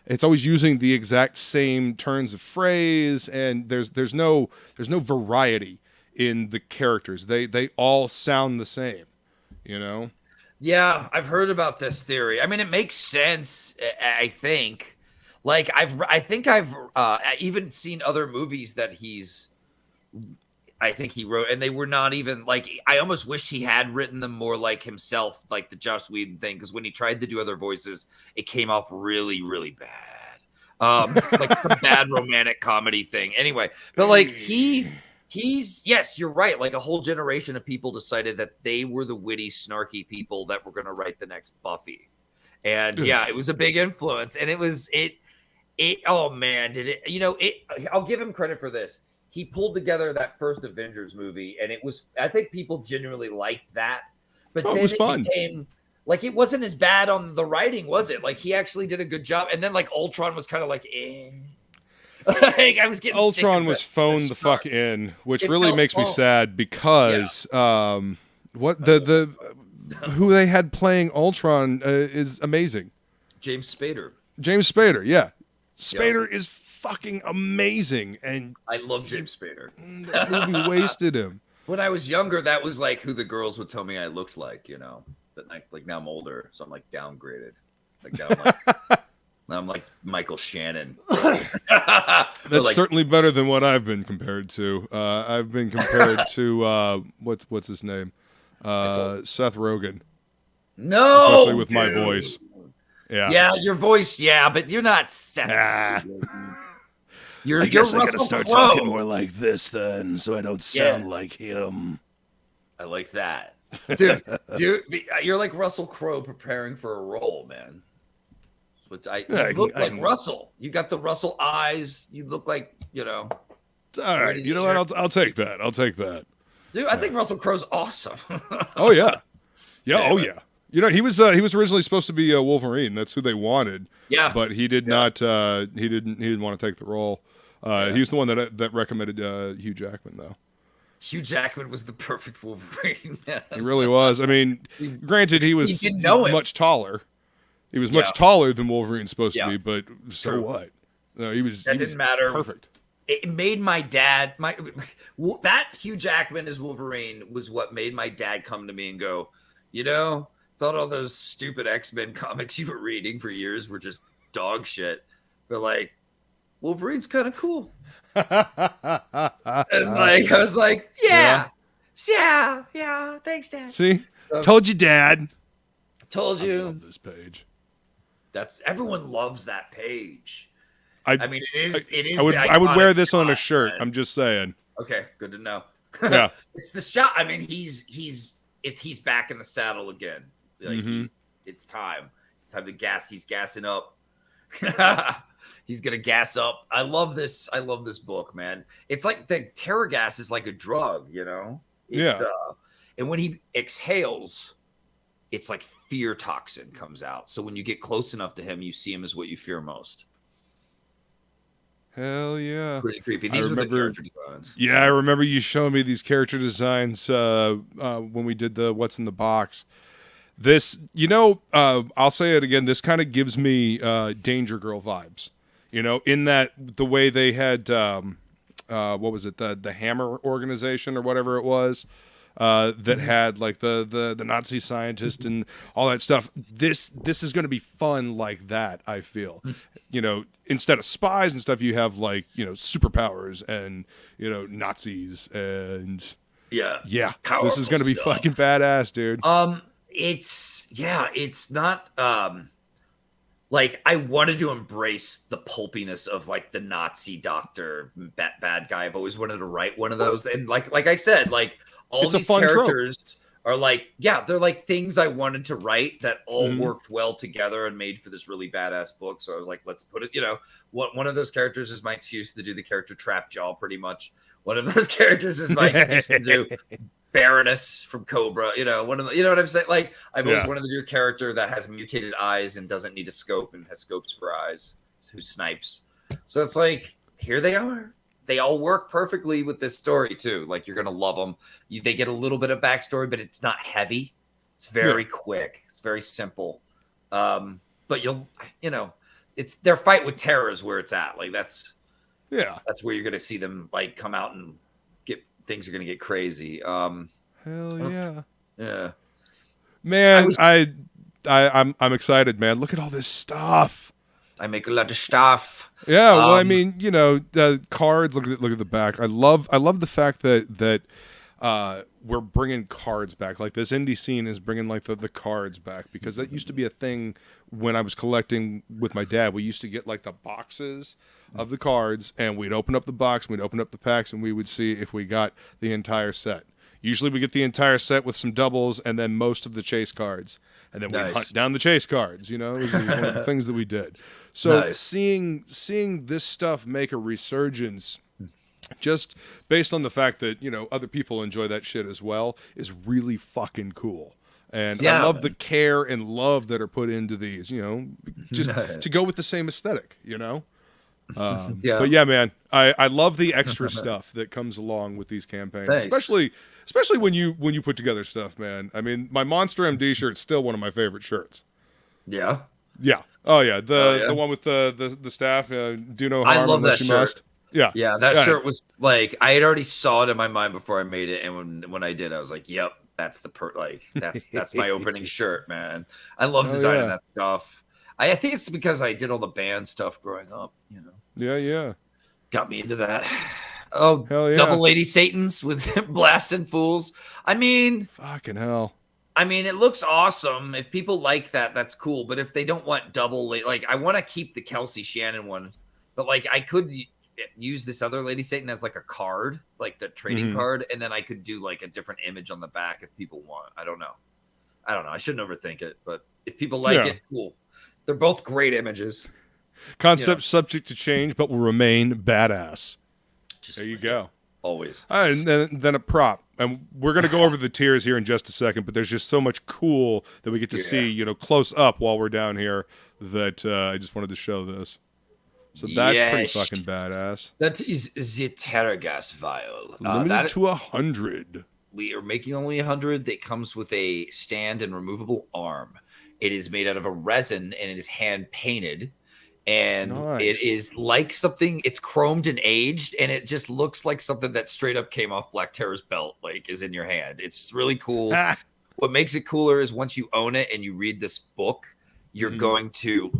using the exact same turns of phrase, and there's no variety in the characters. They all sound the same, you know? Yeah, I've heard about this theory. I mean, it makes sense, I think. Like I think I've even seen other movies that I think he wrote, and they were not even like, I almost wish he had written them more like himself, like the Joss Whedon thing, because when he tried to do other voices, it came off really, really bad. Like some bad romantic comedy thing. Anyway, but like he's yes, you're right. Like a whole generation of people decided that they were the witty, snarky people that were going to write the next Buffy. And yeah, it was a big influence. And oh man, did it, I'll give him credit for this. He pulled together that first Avengers movie, and I think people genuinely liked that. But then it was fun. Became, like, it wasn't as bad on the writing, was it? Like, he actually did a good job. And then, like, Ultron was kind of like, eh. Like, I was getting Ultron was phoned the fuck in, which really makes me sad because who they had playing Ultron is amazing. James Spader, yeah. Spader is fucking amazing, and I love James Spader. The movie wasted him. When I was younger, that was like who the girls would tell me I looked like, But like now I'm older, so I'm like downgraded. Like now I'm like Michael Shannon. That's certainly better than what I've been compared to. I've been compared to what's his name, Seth Rogen. No, especially with my voice. Yeah, your voice. Yeah, but you're not Seth. I guess I gotta start talking more like this then, so I don't sound like him. I like that, dude. You're like Russell Crowe preparing for a role, man. Which you look like Russell. You got the Russell eyes. You look like It's all right. You know what? I'll take that. Dude, I think Russell Crowe's awesome. Oh yeah. Oh yeah. He was originally supposed to be Wolverine. That's who they wanted. Yeah. But he did not. He didn't want to take the role. He was the one that recommended Hugh Jackman, though. Hugh Jackman was the perfect Wolverine. He really was. I mean, granted, he was much taller. He was much taller than Wolverine's supposed to be, but so what? No, he was. That didn't matter. Perfect. It made my dad that Hugh Jackman as Wolverine was what made my dad come to me and go, thought all those stupid X-Men comics you were reading for years were just dog shit. But like, Wolverine's kind of cool. And like, I was like, yeah, thanks, Dad. See, told you, Dad. Told you. I love this page. Everyone loves that page. I mean, it is. I would wear this on a shirt. I'm just saying. Okay, good to know. Yeah, it's the shot. I mean, he's back in the saddle again. Like it's time to gas. He's gassing up. He's gonna gas up. I love this book, man. It's like the terror gas is like a drug, It's, and when he exhales, it's like fear toxin comes out. So when you get close enough to him, you see him as what you fear most. Hell yeah. Pretty creepy. These are the character designs. Yeah, I remember you showing me these character designs when we did the What's in the Box. This, I'll say it again, this kind of gives me Danger Girl vibes. In that the way they had, what was it, the Hammer organization or whatever it was, that had like the Nazi scientist and all that stuff. This is going to be fun like that, I feel. Instead of spies and stuff, you have like, superpowers and, Nazis and this is going to be fucking badass, dude. It's not like I wanted to embrace the pulpiness of like the Nazi doctor bad guy. I've always wanted to write one of those, and like I said, like all these characters are like, they're like things I wanted to write that all worked well together and made for this really badass book. So I was like, let's put it, one of those characters is my excuse to do the character Trap Jaw, pretty much. One of those characters is my excuse to do Baroness from Cobra, one of the, you know what I'm saying? Like, I've always wanted to do a character that has mutated eyes and doesn't need a scope and has scopes for eyes, who snipes. So it's like, here they are. They all work perfectly with this story too. Like, you're gonna love them. They get a little bit of backstory, but it's not heavy. It's very quick. It's very simple. But it's their fight with terror is where it's at. Like that's where you're gonna see them like come out and things are gonna get crazy. Hell yeah. Yeah. Man, I'm excited, man. Look at all this stuff. I make a lot of stuff. Yeah, well, I mean, the cards. Look at the back. I love the fact that we're bringing cards back. Like this indie scene is bringing like the cards back, because that used to be a thing when I was collecting with my dad. We used to get like the boxes of the cards, and we'd open up the box, we'd open up the packs, and we would see if we got the entire set. Usually we get the entire set with some doubles and then most of the chase cards. and then we'd hunt down the chase cards. You know, it was one of the things that we did. So seeing this stuff make a resurgence, just based on the fact that, you know, other people enjoy that shit as well, is really fucking cool. And I love the care and love that are put into these, you know, just to go with the same aesthetic, you know? But yeah, man, I love the extra stuff that comes along with these campaigns, especially when you put together stuff, man. I mean, my Monster MD shirt's still one of my favorite shirts. Yeah. Yeah. Oh yeah. The one with the staff. Do no harm. I love that shirt. Must. Yeah. Yeah. That shirt was like, I had already saw it in my mind before I made it, and when I did, I was like, yep. That's that's my opening shirt, man. I love designing that stuff. I think it's because I did all the band stuff growing up, you know. Yeah. Got me into that. Oh, hell yeah. Double Lady Satans with blasting fools. I mean, fucking hell. I mean, it looks awesome. If people like that, that's cool. But if they don't want like, I want to keep the Kelsey Shannon one, but like, I could use this other Lady Satan as like a card, like the trading card, and then I could do like a different image on the back if people want. I don't know. I shouldn't overthink it, but if people like it, cool. They're both great images. Concept subject to change, but will remain badass. There you go. Always. All right, and then a prop. And we're going to go over the tiers here in just a second, but there's just so much cool that we get to see, you know, close up while we're down here that I just wanted to show this. So that's pretty fucking badass. That is the Terragas vial. Limited to 100. We are making only 100. That comes with a stand and removable arm. It is made out of a resin and it is hand painted. And it is like something, it's chromed and aged, and it just looks like something that straight up came off Black Terror's belt, like is in your hand. It's really cool. What makes it cooler is once you own it and you read this book, you're going to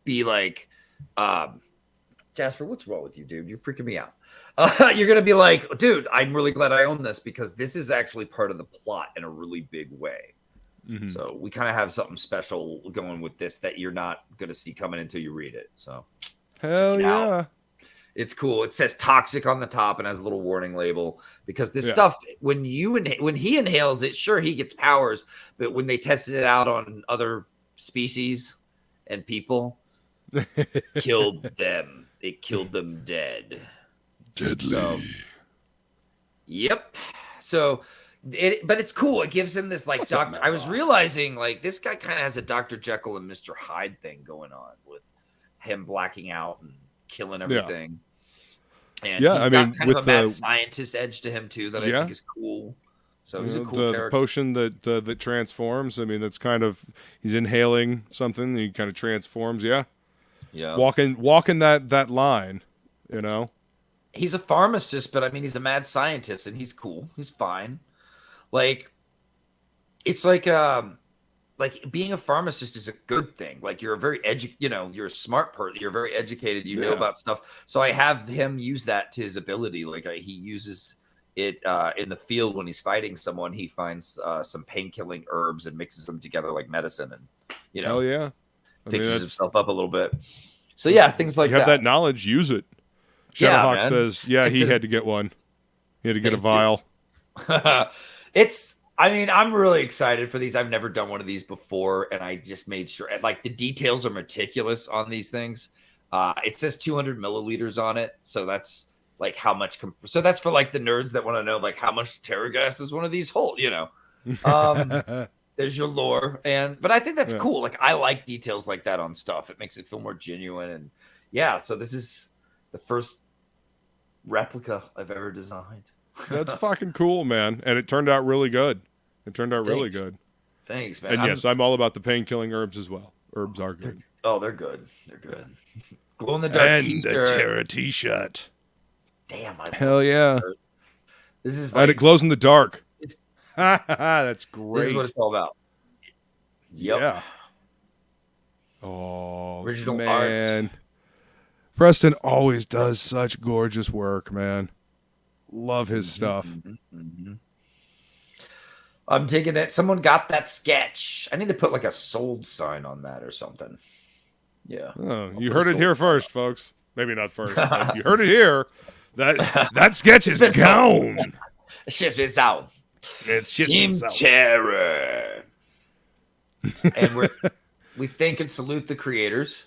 be like, Jasper, what's wrong with you, dude? You're freaking me out. You're going to be like, dude, I'm really glad I own this because this is actually part of the plot in a really big way. So we kind of have something special going with this that you're not going to see coming until you read it. So hell yeah. It's cool. It says toxic on the top and has a little warning label because this stuff, when he inhales it, sure, he gets powers. But when they tested it out on other species and people, killed them. It killed them dead. Deadly. So, yep. So, but it's cool. It gives him this like doctor. I was realizing like this guy kind of has a Dr. Jekyll and Mr. Hyde thing going on with him blacking out and killing everything. And he's got kind of a mad scientist edge to him too that I think is cool. So he's a cool character. The potion that transforms. I mean, that's kind of he's inhaling something. And he kind of transforms. Yeah. Walking that line. You know. He's a pharmacist, but I mean, he's a mad scientist, and he's cool. He's fine. Like, it's like being a pharmacist is a good thing. Like, you're a very you're a smart person. You're very educated. You know about stuff. So I have him use that to his ability. Like, he uses it in the field when he's fighting someone. He finds some pain-killing herbs and mixes them together like medicine, and fixes himself up a little bit. So yeah, things like that. You have that knowledge. Use it. Shadowhawk says, he had to get one. He had to get a vial. I'm really excited for these. I've never done one of these before, and I just made sure. Like, the details are meticulous on these things. It says 200 milliliters on it, so that's like how much. So that's for like the nerds that want to know like how much Terra gas does one of these hold. You know, there's your lore, but I think that's cool. Like, I like details like that on stuff. It makes it feel more genuine, and so this is the first replica I've ever designed. That's fucking cool, man. And it turned out really good. Really good. Thanks, man. And yes, I'm all about the pain-killing herbs as well. Herbs are good. They're good. They're good. Glow in the dark t-shirt. And the Terra t-shirt. Damn. Hell yeah. This is and it glows in the dark. That's great. This is what it's all about. Yep. Yeah. Oh, original man. Art. Preston always does such gorgeous work, man. Love his stuff. I'm digging it. Someone got that sketch. I need to put like a sold sign on that or something. Yeah. Oh, you heard it here first, folks. Maybe not first, but you heard it here. That sketch is gone. It's just been out. It's just Team Terror. And we thank and salute the creators,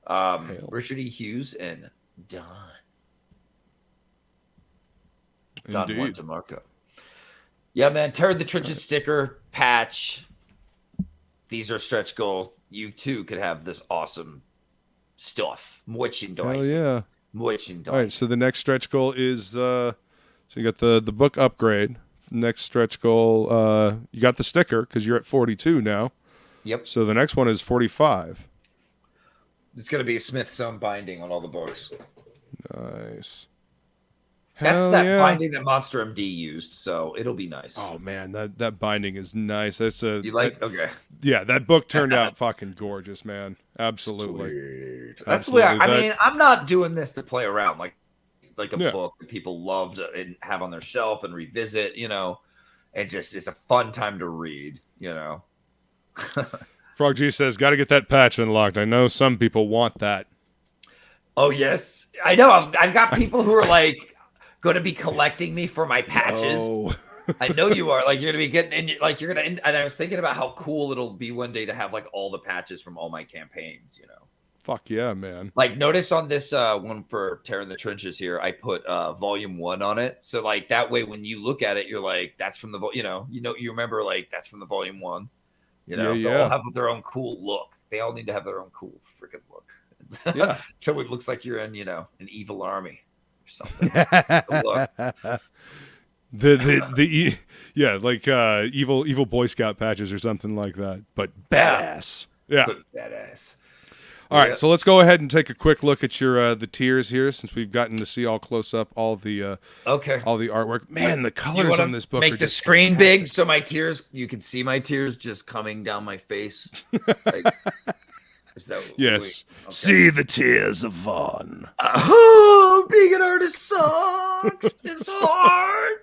Richard E. Hughes and Don DeMarco. Yeah, man. Terror the Trenches sticker, patch. These are stretch goals. You too could have this awesome stuff. Merchandise. Hell yeah. Merchandise. All right, so the next stretch goal is so you got the book upgrade. Next stretch goal, you got the sticker because you're at 42 now. Yep. So the next one is 45. It's going to be a Smithsonian binding on all the books. Nice. That's that binding that Monster MD used, so it'll be nice. Oh man, that binding is nice. That's you like? Okay. Yeah, that book turned out fucking gorgeous, man. Absolutely. Sweet. That's the way I mean, I'm not doing this to play around like a book that people love and have on their shelf and revisit, and just it's a fun time to read, Frog G says, "Got to get that patch unlocked. I know some people want that." Oh yes, I know. I've got people who are like going to be collecting me for my patches. Oh. I know you are. Like you're going to be getting, and I was thinking about how cool it'll be one day to have like all the patches from all my campaigns. Fuck yeah, man. Like notice on this one for Terror in the Trenches here, I put volume 1 on it. So like that way when you look at it, you're like, that's from the you remember like that's from the volume 1. They all have their own cool look. They all need to have their own cool freaking look. Yeah. Till it looks like you're in, an evil army or something. Evil Boy Scout patches or something like that. But badass. Yeah. But badass. All right, so let's go ahead and take a quick look at your the tiers here, since we've gotten to see all close up all the all the artwork. Man, the colors on this book make are the just screen big so my tears, you can see my tears just coming down my face. Like, yes, see the tears of Vaughn. Being an artist sucks. It's hard.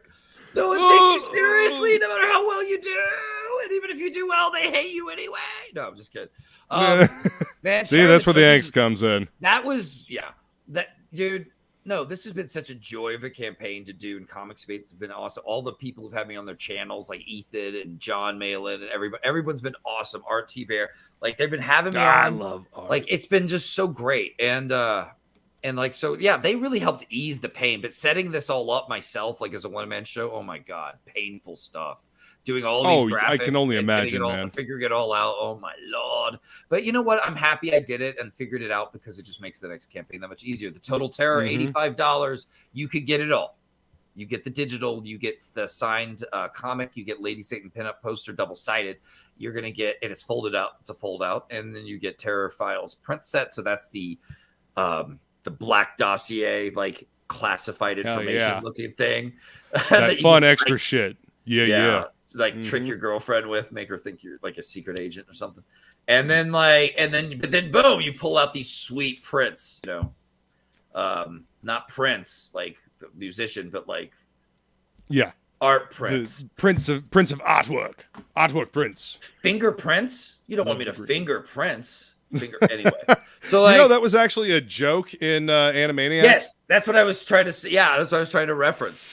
No one takes you seriously, no matter how well you do. And even if you do well, they hate you anyway. No, I'm just kidding. Man, see, that's where the angst comes in. That was, dude. No, this has been such a joy of a campaign to do in comic space. It's been awesome. All the people who've had me on their channels, like Ethan and John Malin and everyone's been awesome. Art T Bear, like they've been having me on. I love art. Like it's been just so great, and like so, yeah, they really helped ease the pain. But setting this all up myself, like as a one-man show, oh my god, painful stuff. Doing all these graphics, I can only imagine, man. Figuring it all out. Oh my lord! But you know what? I'm happy I did it and figured it out because it just makes the next campaign that much easier. The Total Terror, $85. You could get it all. You get the digital. You get the signed comic. You get Lady Satan pinup poster, double-sided. You're gonna get, and it's folded out. It's a fold out, and then you get Terror Files print set. So that's the black dossier, like classified information looking thing. That fun extra shit. Yeah. Like trick your girlfriend with, make her think you're like a secret agent or something. And then but then boom, you pull out these sweet prints, not Prince, like the musician, but like art prints. The prints of artwork prints. Fingerprints? You don't want me to fingerprints. Anyway. So like, that was actually a joke in Animaniacs. Yes, that's what I was trying to say. Yeah, that's what I was trying to reference.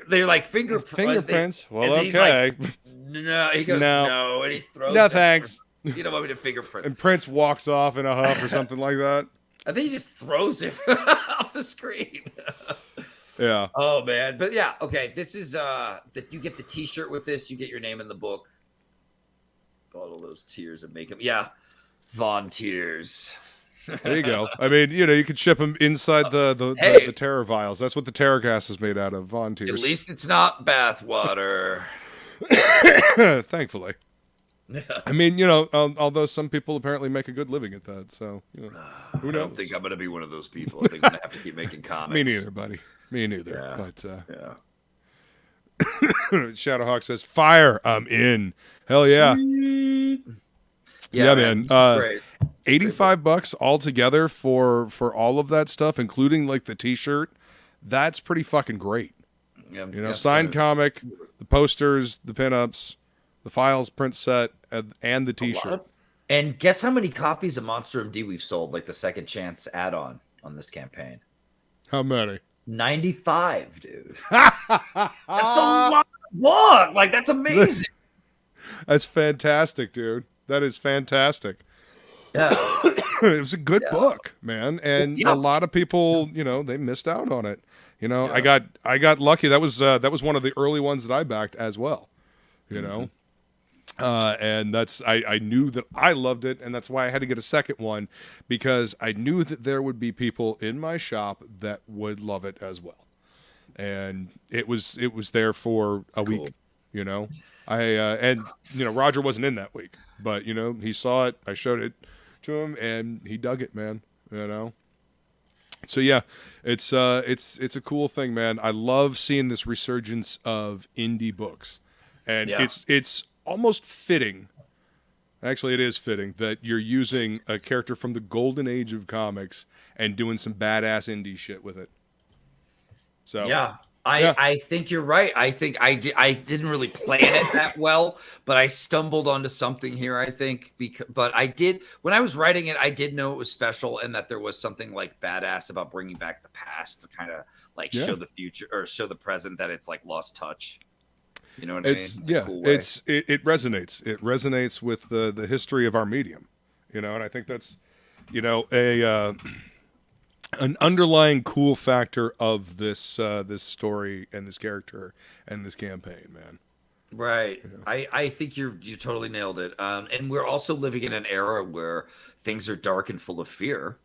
They're like fingerprints. Well, okay. Like, no, he goes no, and he throws. No, thanks. You don't want me to fingerprint. And Prince walks off in a huff or something like that. I think he just throws him off the screen. Yeah. Oh man, but yeah, okay. This is that you get the T-shirt with this. You get your name in the book. Bottle those tears and make them. Yeah, Vaughn tears. There you go. I mean, you could ship them inside the terror vials. That's what the terror gas is made out of. Vaughn tears. At least it's not bath water. Thankfully. I mean, although some people apparently make a good living at that, so who knows? I don't think I'm going to be one of those people. I think I'm going to have to keep making comics. Me neither, buddy. Me neither. Yeah. But Shadowhawk says, "Fire! I'm in. Hell yeah." Sweet. Yeah, man. Great. $85 altogether for all of that stuff, including like the T-shirt. That's pretty fucking great. Yeah, signed comic, the posters, the pinups, the files, print set, and the T-shirt. And guess how many copies of Monster MD we've sold? Like the second chance add-on on this campaign. How many? 95, dude. That's a lot. book. Like, that's amazing. That's fantastic, dude. That is fantastic. Yeah. It was a good book, man, and a lot of people, they missed out on it. I got lucky. That was one of the early ones that I backed as well. And I knew that I loved it, and that's why I had to get a second one, because I knew that there would be people in my shop that would love it as well. And it was there for a week, Roger wasn't in that week, but he saw it. I showed it to him, and he dug it, man. So yeah, it's a cool thing, man. I love seeing this resurgence of indie books, and it's almost fitting. Actually, it is fitting that you're using a character from the golden age of comics and doing some badass indie shit with it. So I think you're right. I think I didn't really plan it that well, but I stumbled onto something here, I think, but I did, when I was writing it, I did know it was special and that there was something like badass about bringing back the past to kind of like show the future or show the present that it's like lost touch. You know what I mean? Yeah, cool it resonates. It resonates with the history of our medium, and I think that's, an underlying cool factor of this this story and this character and this campaign, man. Right. I think you totally nailed it. And we're also living in an era where things are dark and full of fear.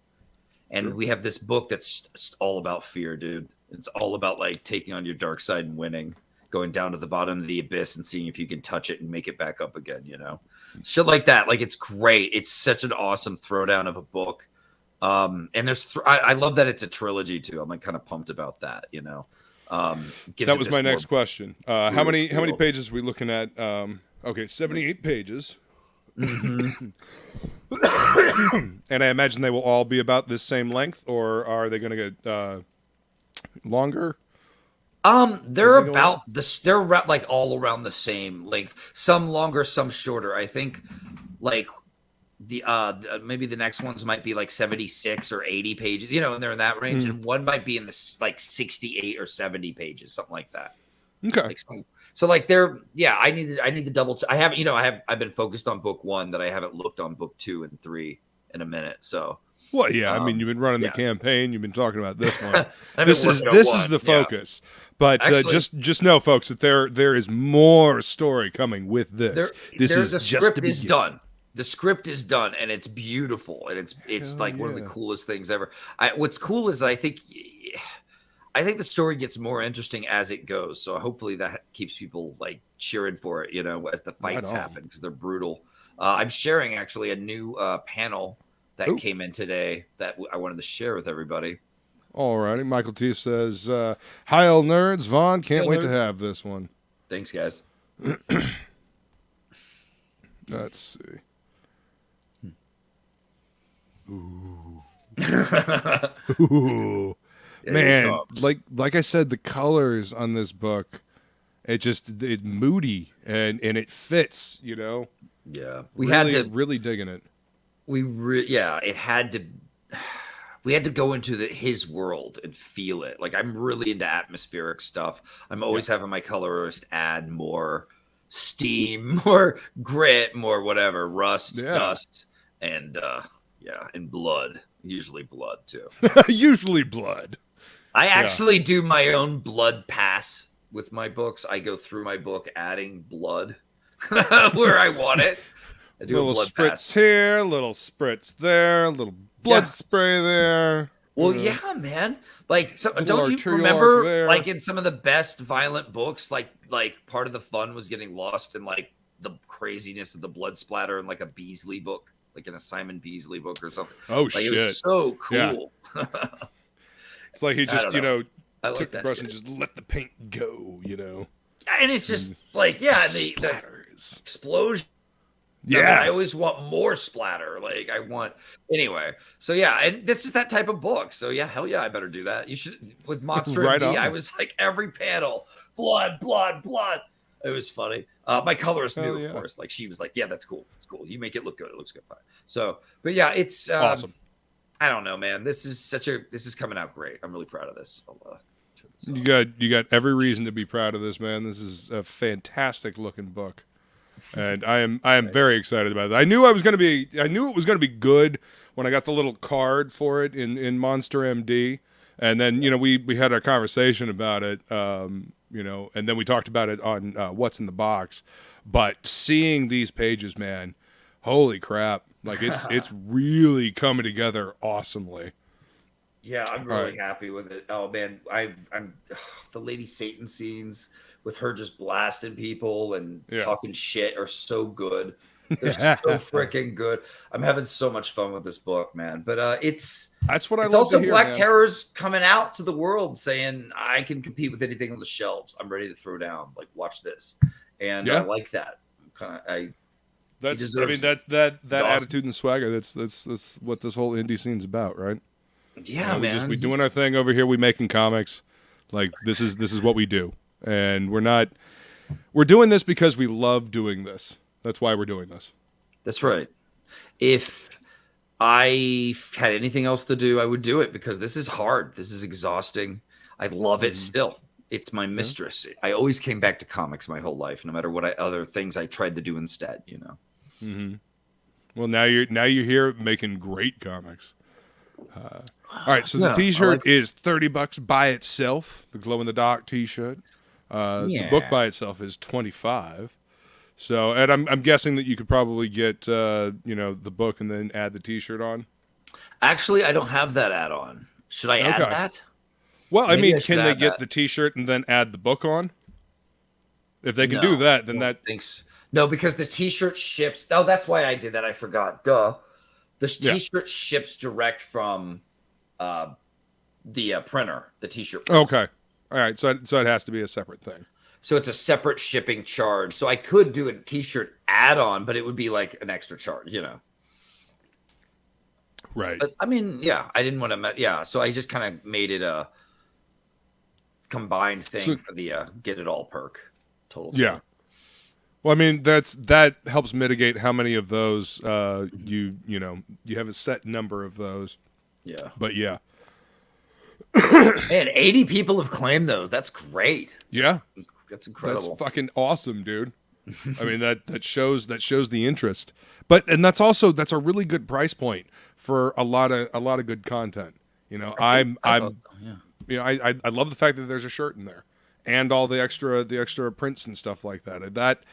And we have this book that's all about fear, dude. It's all about like taking on your dark side and winning, going down to the bottom of the abyss and seeing if you can touch it and make it back up again, Shit like that. Like, it's great. It's such an awesome throwdown of a book. And there's I love that it's a trilogy too. I'm like kind of pumped about that, That was my next question. How many pages are we looking at? Okay, 78 pages. Mm-hmm. And I imagine they will all be about this same length, or are they going to get longer? They're about this. They're like all around the same length. Some longer, some shorter. I think, like the maybe the next ones might be like 76 or 80 pages. And they're in that range, and one might be in this like 68 or 70 pages, something like that. Okay. So like they're I need to double check. I haven't I've been focused on book 1 that I haven't looked on book 2 and 3 in a minute. So. Well, yeah, I mean, you've been running the campaign. You've been talking about this one. this is the focus. But actually, just know, folks, that there is more story coming with this. The script is done. The script is done, and it's beautiful, and it's like one of the coolest things ever. What's cool is I think the story gets more interesting as it goes. So hopefully that keeps people like cheering for it, as the fights happen, because they're brutal. I'm sharing actually a new panel that came in today that I wanted to share with everybody. All righty. Michael T says, hi, old nerds. Vaughn, can't wait to have this one. Thanks, guys. Let's see. Ooh. Ooh. Man, like I said, the colors on this book, it's moody and it fits, Yeah. We really digging it. It had to. We had to go into his world and feel it. Like, I'm really into atmospheric stuff. I'm always having my colorist add more steam, more grit, more whatever, rust, dust, and and blood. Usually blood too. Usually blood. I actually do my own blood pass with my books. I go through my book adding blood where I want it. I do a little spritz here, little spritz there, little blood spray there. Well, man. Like, don't you remember, like, in some of the best violent books, like part of the fun was getting lost in like the craziness of the blood splatter in like a Beasley book, like in a Simon Beasley book or something. Oh, like, shit! It was so cool. Yeah. It's like he just, took the brush and just let the paint go, And it's just like, the explosion. Yeah, I always want more splatter. Like, I want anyway. So and this is that type of book. So hell yeah, I better do that. You should with Monster MD. I was like every panel, blood, blood, blood. It was funny. My colorist knew, of course. Like, she was like, "Yeah, that's cool. It's cool. You make it look good. It looks good." Fine. So, but it's awesome. I don't know, man. This is coming out great. I'm really proud of this. You got every reason to be proud of this, man. This is a fantastic looking book, and I am very excited about it. I knew it was going to be good when I got the little card for it in Monster MD, and then we had a conversation about it, and then we talked about it on What's in the Box. But seeing these pages, man, holy crap! Like it's really coming together awesomely. Yeah, I'm really happy with it. Oh man, I'm the Lady Satan scenes with her just blasting people and talking shit are so good. They're so freaking good. I'm having so much fun with this book, man. But that's what I love also to hear, Black man. Terror's coming out to the world saying I can compete with anything on the shelves. I'm ready to throw down. Like, watch this. And I like that. That awesome. Attitude and swagger. That's what this whole indie scene's about, right? Yeah, man. We doing our thing over here. We making comics. Like this is what we do, and we're doing this because we love doing this. That's why we're doing this. That's right. If I had anything else to do, I would do it because this is hard. This is exhausting. I love it still. It's my mistress. I always came back to comics my whole life, no matter what other things I tried to do instead. Well, now you're here making great comics. All right, so the T-shirt is $30 by itself. The glow in the dark T-shirt. The book by itself is $25. So, and I'm guessing that you could probably get the book and then add the T-shirt on. Actually, I don't have that add-on. Should I add that? Well, maybe can they get the T-shirt and then add the book on? If they can do that, then that thinks no, because the T-shirt ships. Oh, that's why I did that. I forgot. Duh. The T-shirt ships direct from the printer. The T-shirt printer. Okay. All right. So it has to be a separate thing. So it's a separate shipping charge. So I could do a T-shirt add-on, but it would be like an extra charge, Right. But, I mean, yeah, I didn't want to. Yeah, so I just kind of made it a combined thing for the get it all perk. Total. Yeah. Well, I mean, that helps mitigate how many of those you have a set number of those. Yeah. But yeah. Man, 80 people have claimed those. That's great. Yeah. That's incredible. That's fucking awesome, dude. I mean, that shows the interest. And that's a really good price point for a lot of good content. I love the fact that there's a shirt in there and all the extra prints and stuff like that. That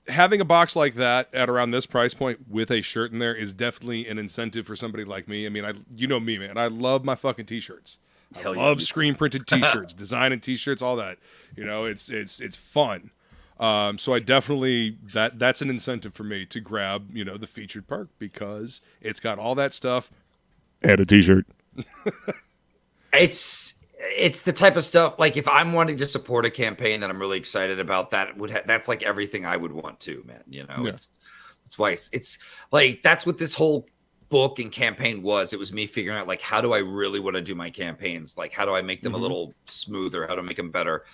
having a box like that at around this price point with a shirt in there is definitely an incentive for somebody like me. I mean, me, man. I love my fucking T-shirts. I love screen printed T-shirts, designing T-shirts, all that. It's fun. So I definitely that's an incentive for me to grab the featured perk because it's got all that stuff and a T-shirt. It's the type of stuff like if I'm wanting to support a campaign that I'm really excited about, that's like everything I would want to, man. That's why it's like that's what this whole book and campaign was. It was me figuring out like how do I really want to do my campaigns, like how do I make them a little smoother, how to make them better,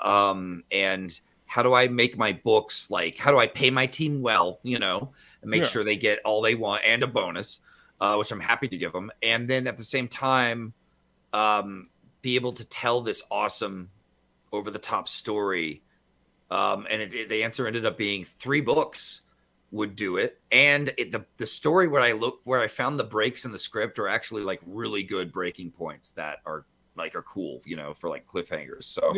and how do I make my books, like how do I pay my team well, and make sure they get all they want and a bonus, which I'm happy to give them, and then at the same time be able to tell this awesome over-the-top story. And the answer ended up being 3 books would do it. And the story where I found the breaks in the script are actually like really good breaking points that are cool, for like cliffhangers. So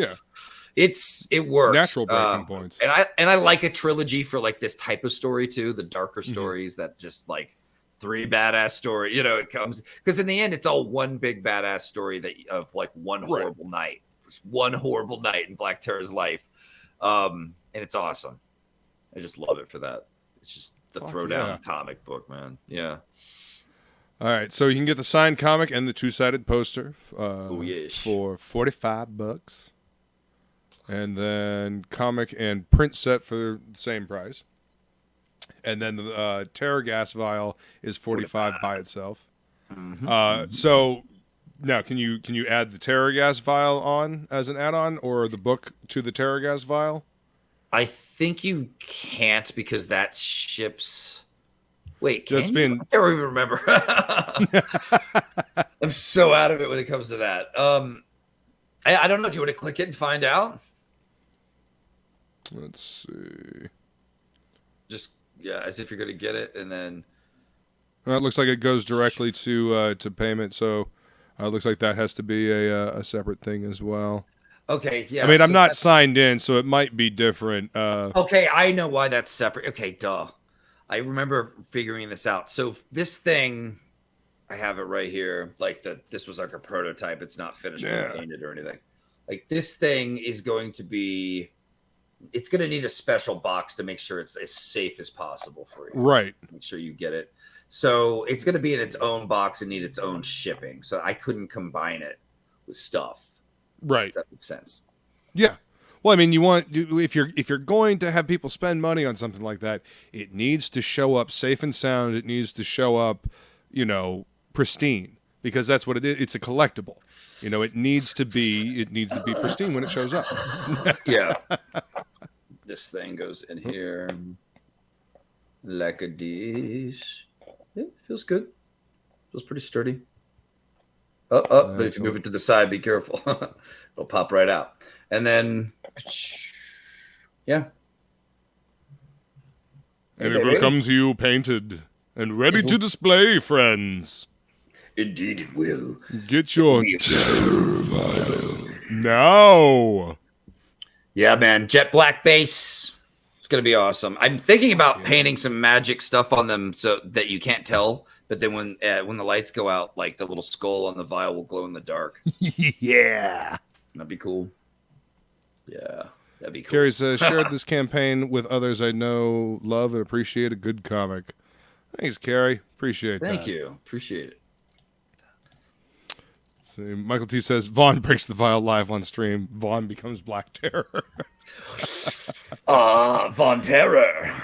it works. Natural breaking points. And I like a trilogy for like this type of story too, the darker stories that just like 3 badass story, it comes because in the end it's all one big badass story of like one horrible night in Black Terror's life, and it's awesome. I just love it for that. It's just the throwdown comic book, man. Yeah. All right, so you can get the signed comic and the 2-sided poster for $45, and then comic and print set for the same price. And then the terror gas vial is $45 by itself. So now, can you add the terror gas vial on as an add-on, or the book to the terror gas vial? I think you can't because that ships. Wait, I don't even remember. I'm so out of it when it comes to that. I don't know. Do you want to click it and find out? Let's see. Just as if you're going to get it, and then. Well, it looks like it goes directly to payment, so it looks like that has to be a separate thing as well. Okay, yeah. I mean, I'm not signed in, so it might be different. Okay, I know why that's separate. Okay, duh. I remember figuring this out. So this thing, I have it right here. Like this was like a prototype. It's not finished or painted or anything. Like this thing is going to be. It's going to need a special box to make sure it's as safe as possible for you. Right. Make sure you get it. So it's going to be in its own box and need its own shipping. So I couldn't combine it with stuff. Right. If that makes sense. Yeah. Well, I mean, if you're going to have people spend money on something like that, it needs to show up safe and sound. It needs to show up, pristine, because that's what it is. It's a collectible. It needs to be pristine when it shows up. Yeah. This thing goes in here like a dish. Yeah, feels good. Feels pretty sturdy. But if you move it to the side, be careful. It'll pop right out. And then, yeah. And it will come to you painted and ready to display, friends. Indeed it will. Get your terror vial now. Yeah, man. Jet black base. It's going to be awesome. I'm thinking about painting some magic stuff on them so that you can't tell. But then when the lights go out, like the little skull on the vial will glow in the dark. Yeah. That'd be cool. Yeah, that'd be cool. Carrie's shared this campaign with others I know, love, and appreciate a good comic. Thanks, Carrie. Appreciate that. Thank you. Appreciate it. See, Michael T says, Vaughn breaks the vial live on stream. Vaughn becomes Black Terror. Von Terror.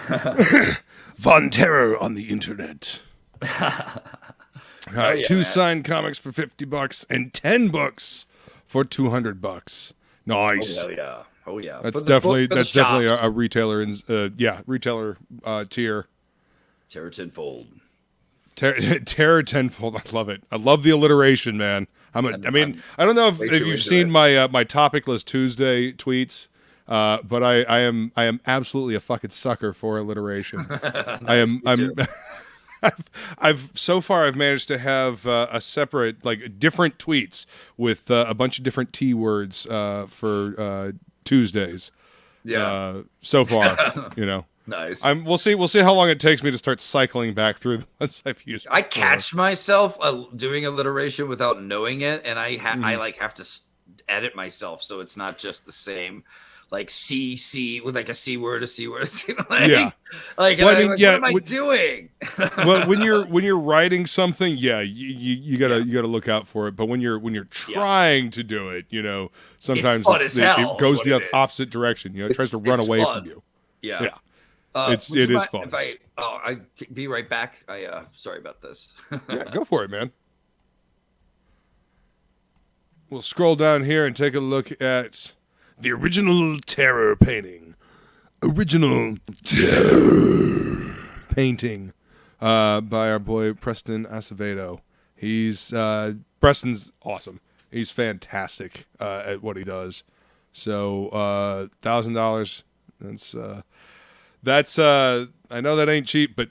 Von Terror on the internet. Yeah, 2 signed comics for $50 and 10 books for $200. Nice. Oh yeah. That's definitely a retailer retailer tier. Terror tenfold. Terror tenfold. I love it. I love the alliteration, man. I don't know if you've seen my topic list Tuesday tweets, but I am absolutely a fucking sucker for alliteration. Nice, I've managed to have a separate, like, different tweets with a bunch of different T words for Tuesdays. Yeah. So far, Nice. We'll see how long it takes me to start cycling back through the ones I've used before. I catch myself doing alliteration without knowing it, and I have to edit myself so it's not just the same. Like C with like a C word, a C word, a C word. What am I doing? Well, when you're writing something, you gotta look out for it. But when you're trying to do it, sometimes it goes the opposite direction. It tries to run away from you. Yeah. It is fun. I be right back. Sorry about this. Yeah, go for it, man. We'll scroll down here and take a look at the original terror painting. Original terror painting by our boy Preston Acevedo. Preston's awesome. He's fantastic at what he does. So $1,000. That's I know that ain't cheap, but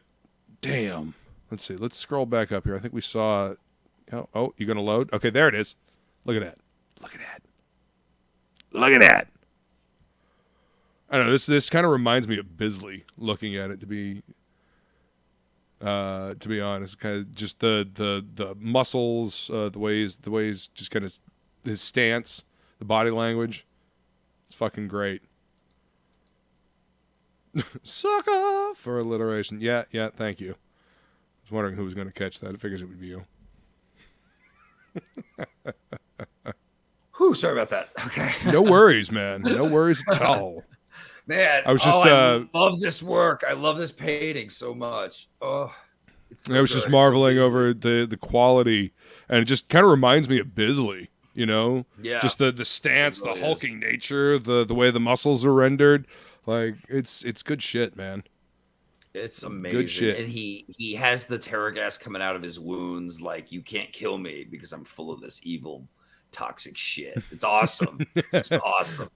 damn. Let's see. Let's scroll back up here. I think we saw. Oh, you gonna load? Okay, there it is. Look at that. Look at that. Look at that. I don't know. This kind of reminds me of Bisley. Looking at it, to be honest, kind of just the muscles, the ways just kind of his stance, the body language. It's fucking great. Sucker for alliteration. Yeah. Thank you. I was wondering who was going to catch that. I figures it would be you. Whew, sorry about that. Okay. No worries, man. No worries at all. Man, I was just I love this work. I love this painting so much. Oh, I was just marveling over the quality, and it just kind of reminds me of Bisley. Yeah. Just the stance, the hulking nature, the way the muscles are rendered. Like it's good shit, man. It's amazing. Good shit. And he has the terror gas coming out of his wounds. Like, you can't kill me because I'm full of this evil toxic shit. It's awesome. It's just awesome.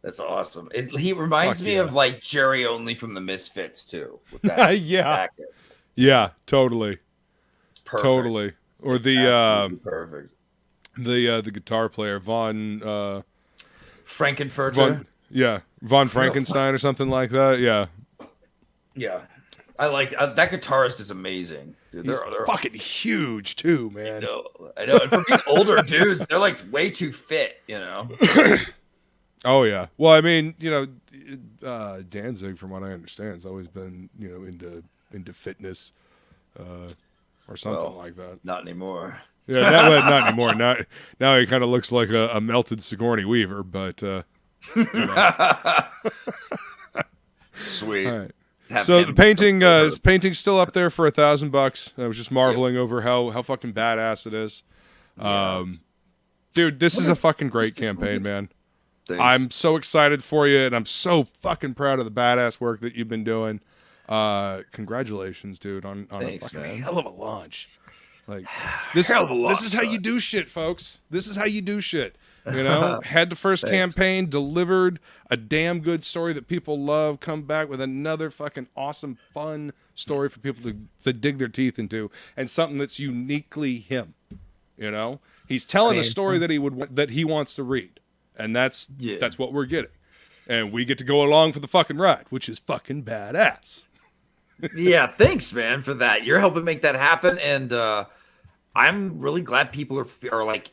That's awesome. He reminds me of like Jerry Only from the Misfits too. With that jacket. Yeah, totally. Perfect. Totally. Or the perfect. The guitar player Von Frankenfurter. Von Frankenstein or something like that. Yeah. Yeah. I like that guitarist is amazing. Dude, they're fucking huge too, man. I know. And for being older dudes, they're like way too fit, Oh yeah. Well, I mean, Danzig, from what I understand, has always been, into fitness, or something like that. Not anymore. Yeah, not anymore. Now he kind of looks like a melted Sigourney Weaver, but sweet. All right. So the painting's still up there for $1,000. I was just marveling over how fucking badass it is. Dude, this is a fucking great campaign, man. Thanks. I'm so excited for you, and I'm so fucking proud of the badass work that you've been doing. Congratulations, dude, on Thanks, a fucking man. hell of a launch. Like this is how you do shit, folks. This is how you do shit. Had the first campaign, delivered a damn good story that people love, come back with another fucking awesome, fun story for people to dig their teeth into, and something that's uniquely him. He's telling a story that he wants to read, and that's what we're getting, and we get to go along for the fucking ride, which is fucking badass. Yeah, thanks, man, for that. You're helping make that happen, and I'm really glad people are like.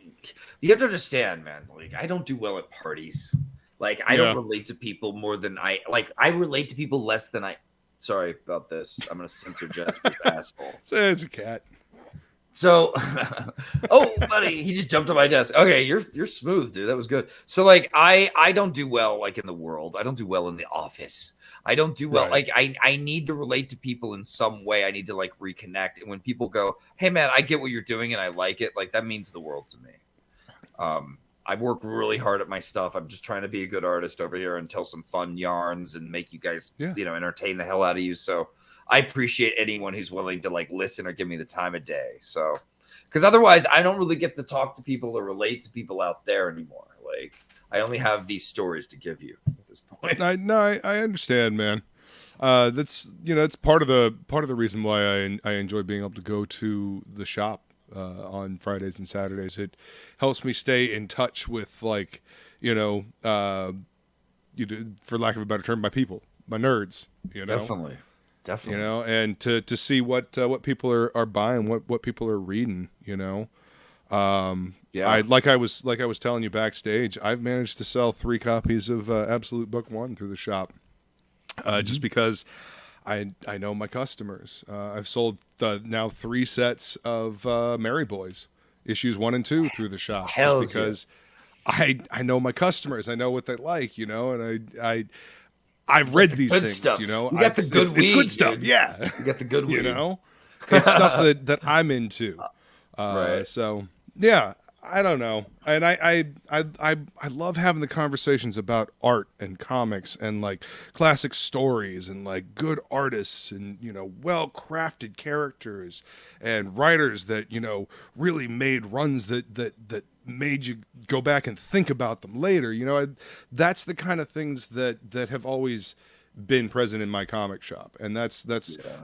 You have to understand, man. Like, I don't do well at parties. Like, I don't relate to people more than I relate to people less than I. Sorry about this. I'm gonna censor Jasper's asshole. It's a cat. So, oh, buddy, he just jumped on my desk. Okay, you're smooth, dude. That was good. So, like, I don't do well like in the world. I don't do well in the office. I don't do well. Right. Like, I need to relate to people in some way. I need to like reconnect. And when people go, "Hey, man, I get what you're doing and I like it," like that means the world to me. I work really hard at my stuff. I'm just trying to be a good artist over here and tell some fun yarns and make you guys, entertain the hell out of you. So I appreciate anyone who's willing to like listen or give me the time of day. So, because otherwise I don't really get to talk to people or relate to people out there anymore. Like I only have these stories to give you at this point. I understand, man. That's it's part of the reason why I enjoy being able to go to the shop on Fridays and Saturdays. It helps me stay in touch with, like, for lack of a better term, my people, my nerds. Definitely. And to see what people are buying, what people are reading. I was telling you backstage, I've managed to sell 3 copies of Absolute Book 1 through the shop, just because I know my customers. I've sold now 3 sets of Mary Boys issues 1 and 2 through the shop, just because I know my customers. I know what they like, and I've read these things, stuff. You got the good weed, it's good stuff, dude. yeah. You got the good weed. It's stuff that I'm into. Right. So yeah, I don't know, and I love having the conversations about art and comics and like classic stories and like good artists and well crafted characters and writers that really made runs that made you go back and think about them later. That's the kind of things that have always been present in my comic shop, and that's the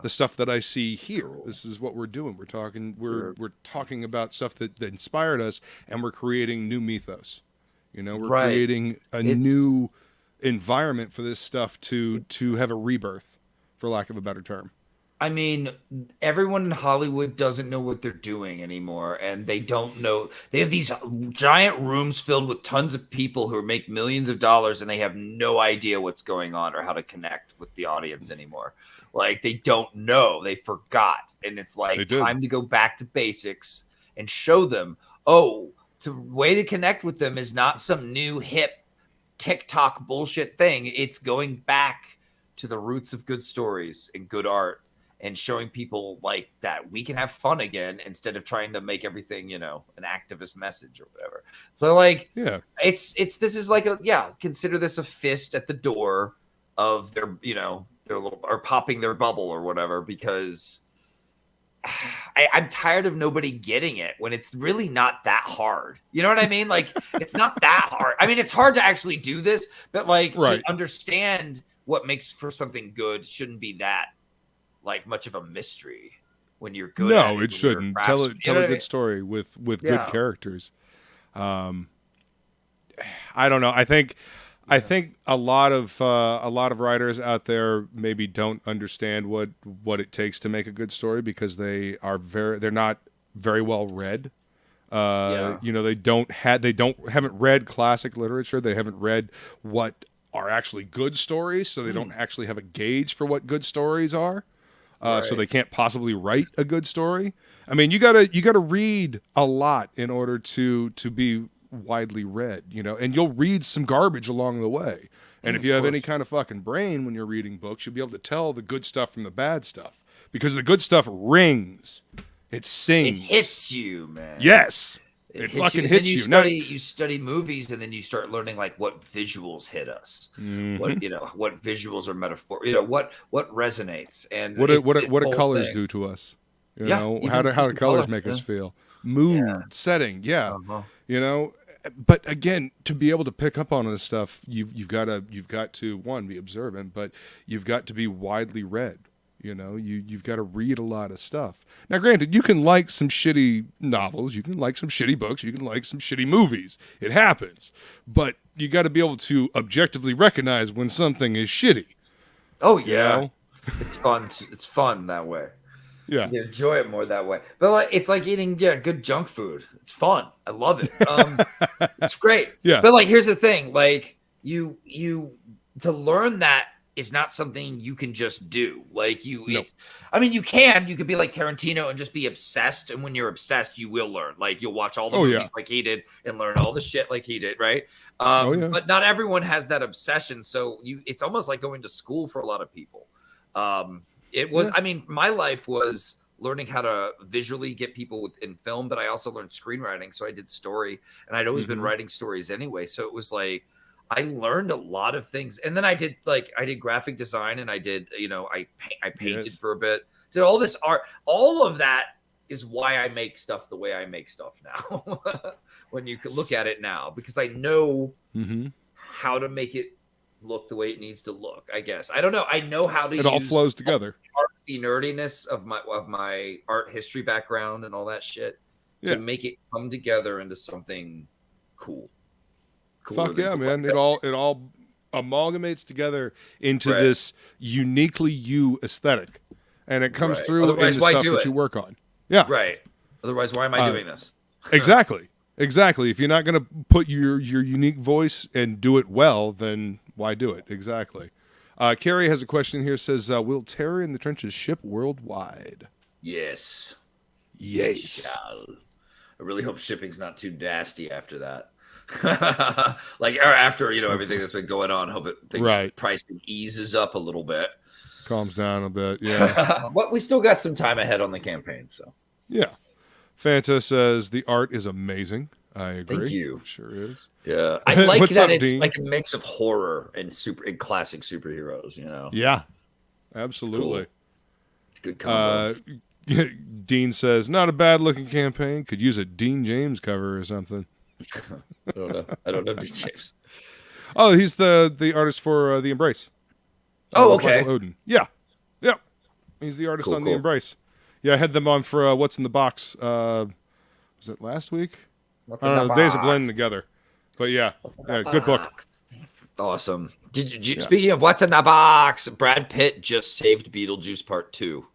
stuff that I see here. Cool. This is what we're doing. We're talking about stuff that inspired us, and we're creating new mythos. We're creating a new environment for this stuff to have a rebirth, for lack of a better term. I mean, everyone in Hollywood doesn't know what they're doing anymore, and they don't know. They have these giant rooms filled with tons of people who make millions of dollars, and they have no idea what's going on or how to connect with the audience anymore. Like, they don't know. They forgot. And it's like time to go back to basics and show them, the way to connect with them is not some new hip TikTok bullshit thing. It's going back to the roots of good stories and good art, and showing people like that we can have fun again instead of trying to make everything, an activist message or whatever. So like, this is like consider this a fist at the door of their, their little, or popping their bubble or whatever, because I'm tired of nobody getting it when it's really not that hard. You know what I mean? Like, it's not that hard. I mean, it's hard to actually do this, but like to understand what makes for something good shouldn't be that like much of a mystery when you're good. No, it shouldn't. Tell a good story with good characters. I don't know. I think a lot of writers out there maybe don't understand what it takes to make a good story because they're not very well read. You know, haven't read classic literature. They haven't read what are actually good stories, so they don't actually have a gauge for what good stories are. So they can't possibly write a good story. I mean, you gotta read a lot in order to be widely read, you know, and you'll read some garbage along the way. And if you have any kind of fucking brain when you're reading books, you'll be able to tell the good stuff from the bad stuff because the good stuff rings. It sings. It hits you, man. Yes. It fucking hits you. You study movies and then you start learning like what visuals hit us. What visuals are metaphor, what resonates and what do colors do to us? You know, how do colors make us feel? Mood, setting, you know. But again, to be able to pick up on this stuff, you've got to one, be observant, but you've got to be widely read. You know, you've got to read a lot of stuff. Now, granted, you can like some shitty novels, you can like some shitty books, you can like some shitty movies. It happens. But you got to be able to objectively recognize when something is shitty. Oh, yeah. You know? It's fun. It's fun that way. Yeah. You enjoy it more that way. But like, it's like eating good junk food. It's fun. I love it. It's great. Yeah. But like, here's the thing. Like, you to learn that is not something you can just do. Like you could be like Tarantino and just be obsessed. And when you're obsessed, you will learn. Like you'll watch all the movies like he did and learn all the shit like he did. Right. But not everyone has that obsession. So it's almost like going to school for a lot of people. I mean, my life was learning how to visually get people in film, but I also learned screenwriting. So I did story and I'd always been writing stories anyway. So it was like, I learned a lot of things. And then I did graphic design and I did, I painted for a bit, did all this art. All of that is why I make stuff the way I make stuff now. When you can look at it now, because I know how to make it look the way it needs to look, I guess. I don't know. I know how to it all flows together. Artsy nerdiness of my art history background and all that shit to make it come together into something cool. Fuck yeah, man. It all amalgamates together into this uniquely you aesthetic. And it comes through in the stuff that you work on. Yeah. Right. Otherwise, why am I doing this? Exactly. If you're not going to put your unique voice and do it well, then why do it? Exactly. Carrie has a question here. Says, will Terror in the Trenches ship worldwide? Yes. Yes. I really hope shipping's not too nasty after that. Like or after everything that's been going on, hope pricing eases up a little bit, calms down a bit. Yeah. But we still got some time ahead on the campaign, so yeah. Fanta says the art is amazing. I agree. Thank you. It sure is. Yeah, I like that it's Dean? Like a mix of horror and classic superheroes. Yeah, absolutely. It's good combo. Dean says not a bad looking campaign. Could use a Dean James cover or something. I don't know Dean James. Oh, he's the artist for The Embrace. Oh, okay. Odin. Yeah. Yep. He's the artist on The Embrace. Yeah, I had them on for What's in the Box. Was it last week? I don't know. The days are blending together. But yeah, good book. Awesome. Speaking of What's in the Box, Brad Pitt just saved Beetlejuice Part 2.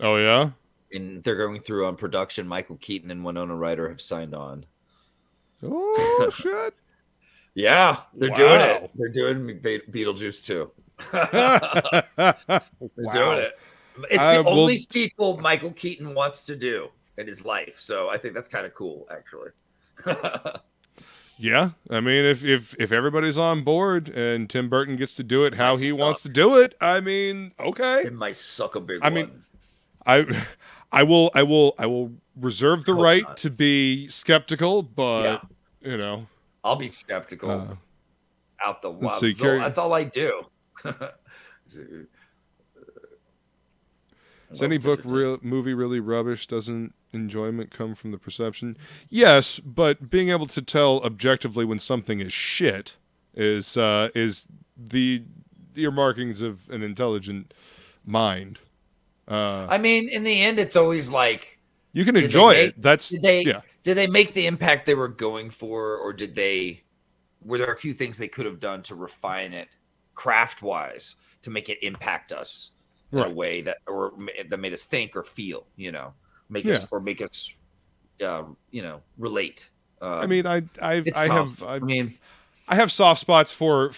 Oh, yeah? And they're going through on production. Michael Keaton and Winona Ryder have signed on. Oh, shit. Yeah, they're doing it. They're doing Beetlejuice too. They're doing it. It's the only sequel Michael Keaton wants to do in his life. So I think that's kind of cool, actually. Yeah. I mean, if everybody's on board and Tim Burton gets to do it how he wants to do it, I mean, okay. It might suck a big one. mean, I will reserve the right to be skeptical, but I'll be skeptical out the wild. So that's all I do. Is any movie really rubbish? Doesn't enjoyment come from the perception? Yes, but being able to tell objectively when something is shit is the earmarkings of an intelligent mind. I mean, in the end, it's always like you can enjoy it. Did they make the impact they were going for, or were there a few things they could have done to refine it craft wise to make it impact us in a way that made us think or feel, make us relate. I mean, I have soft spots for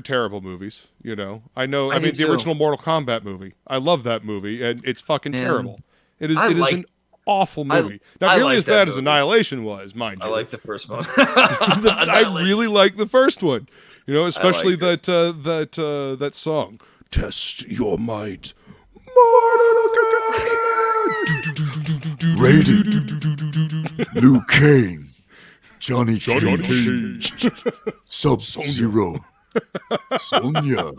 terrible movies. I know. I mean, the original Mortal Kombat movie. I love that movie, and it's fucking terrible. It is an awful movie. Not nearly as bad as Annihilation was, mind you. I like the first one. I really like the first one. Especially that song. Test your might. Mortal Kombat. Rated Liu Kang. Johnny Cage. Sub-Zero. Sonya.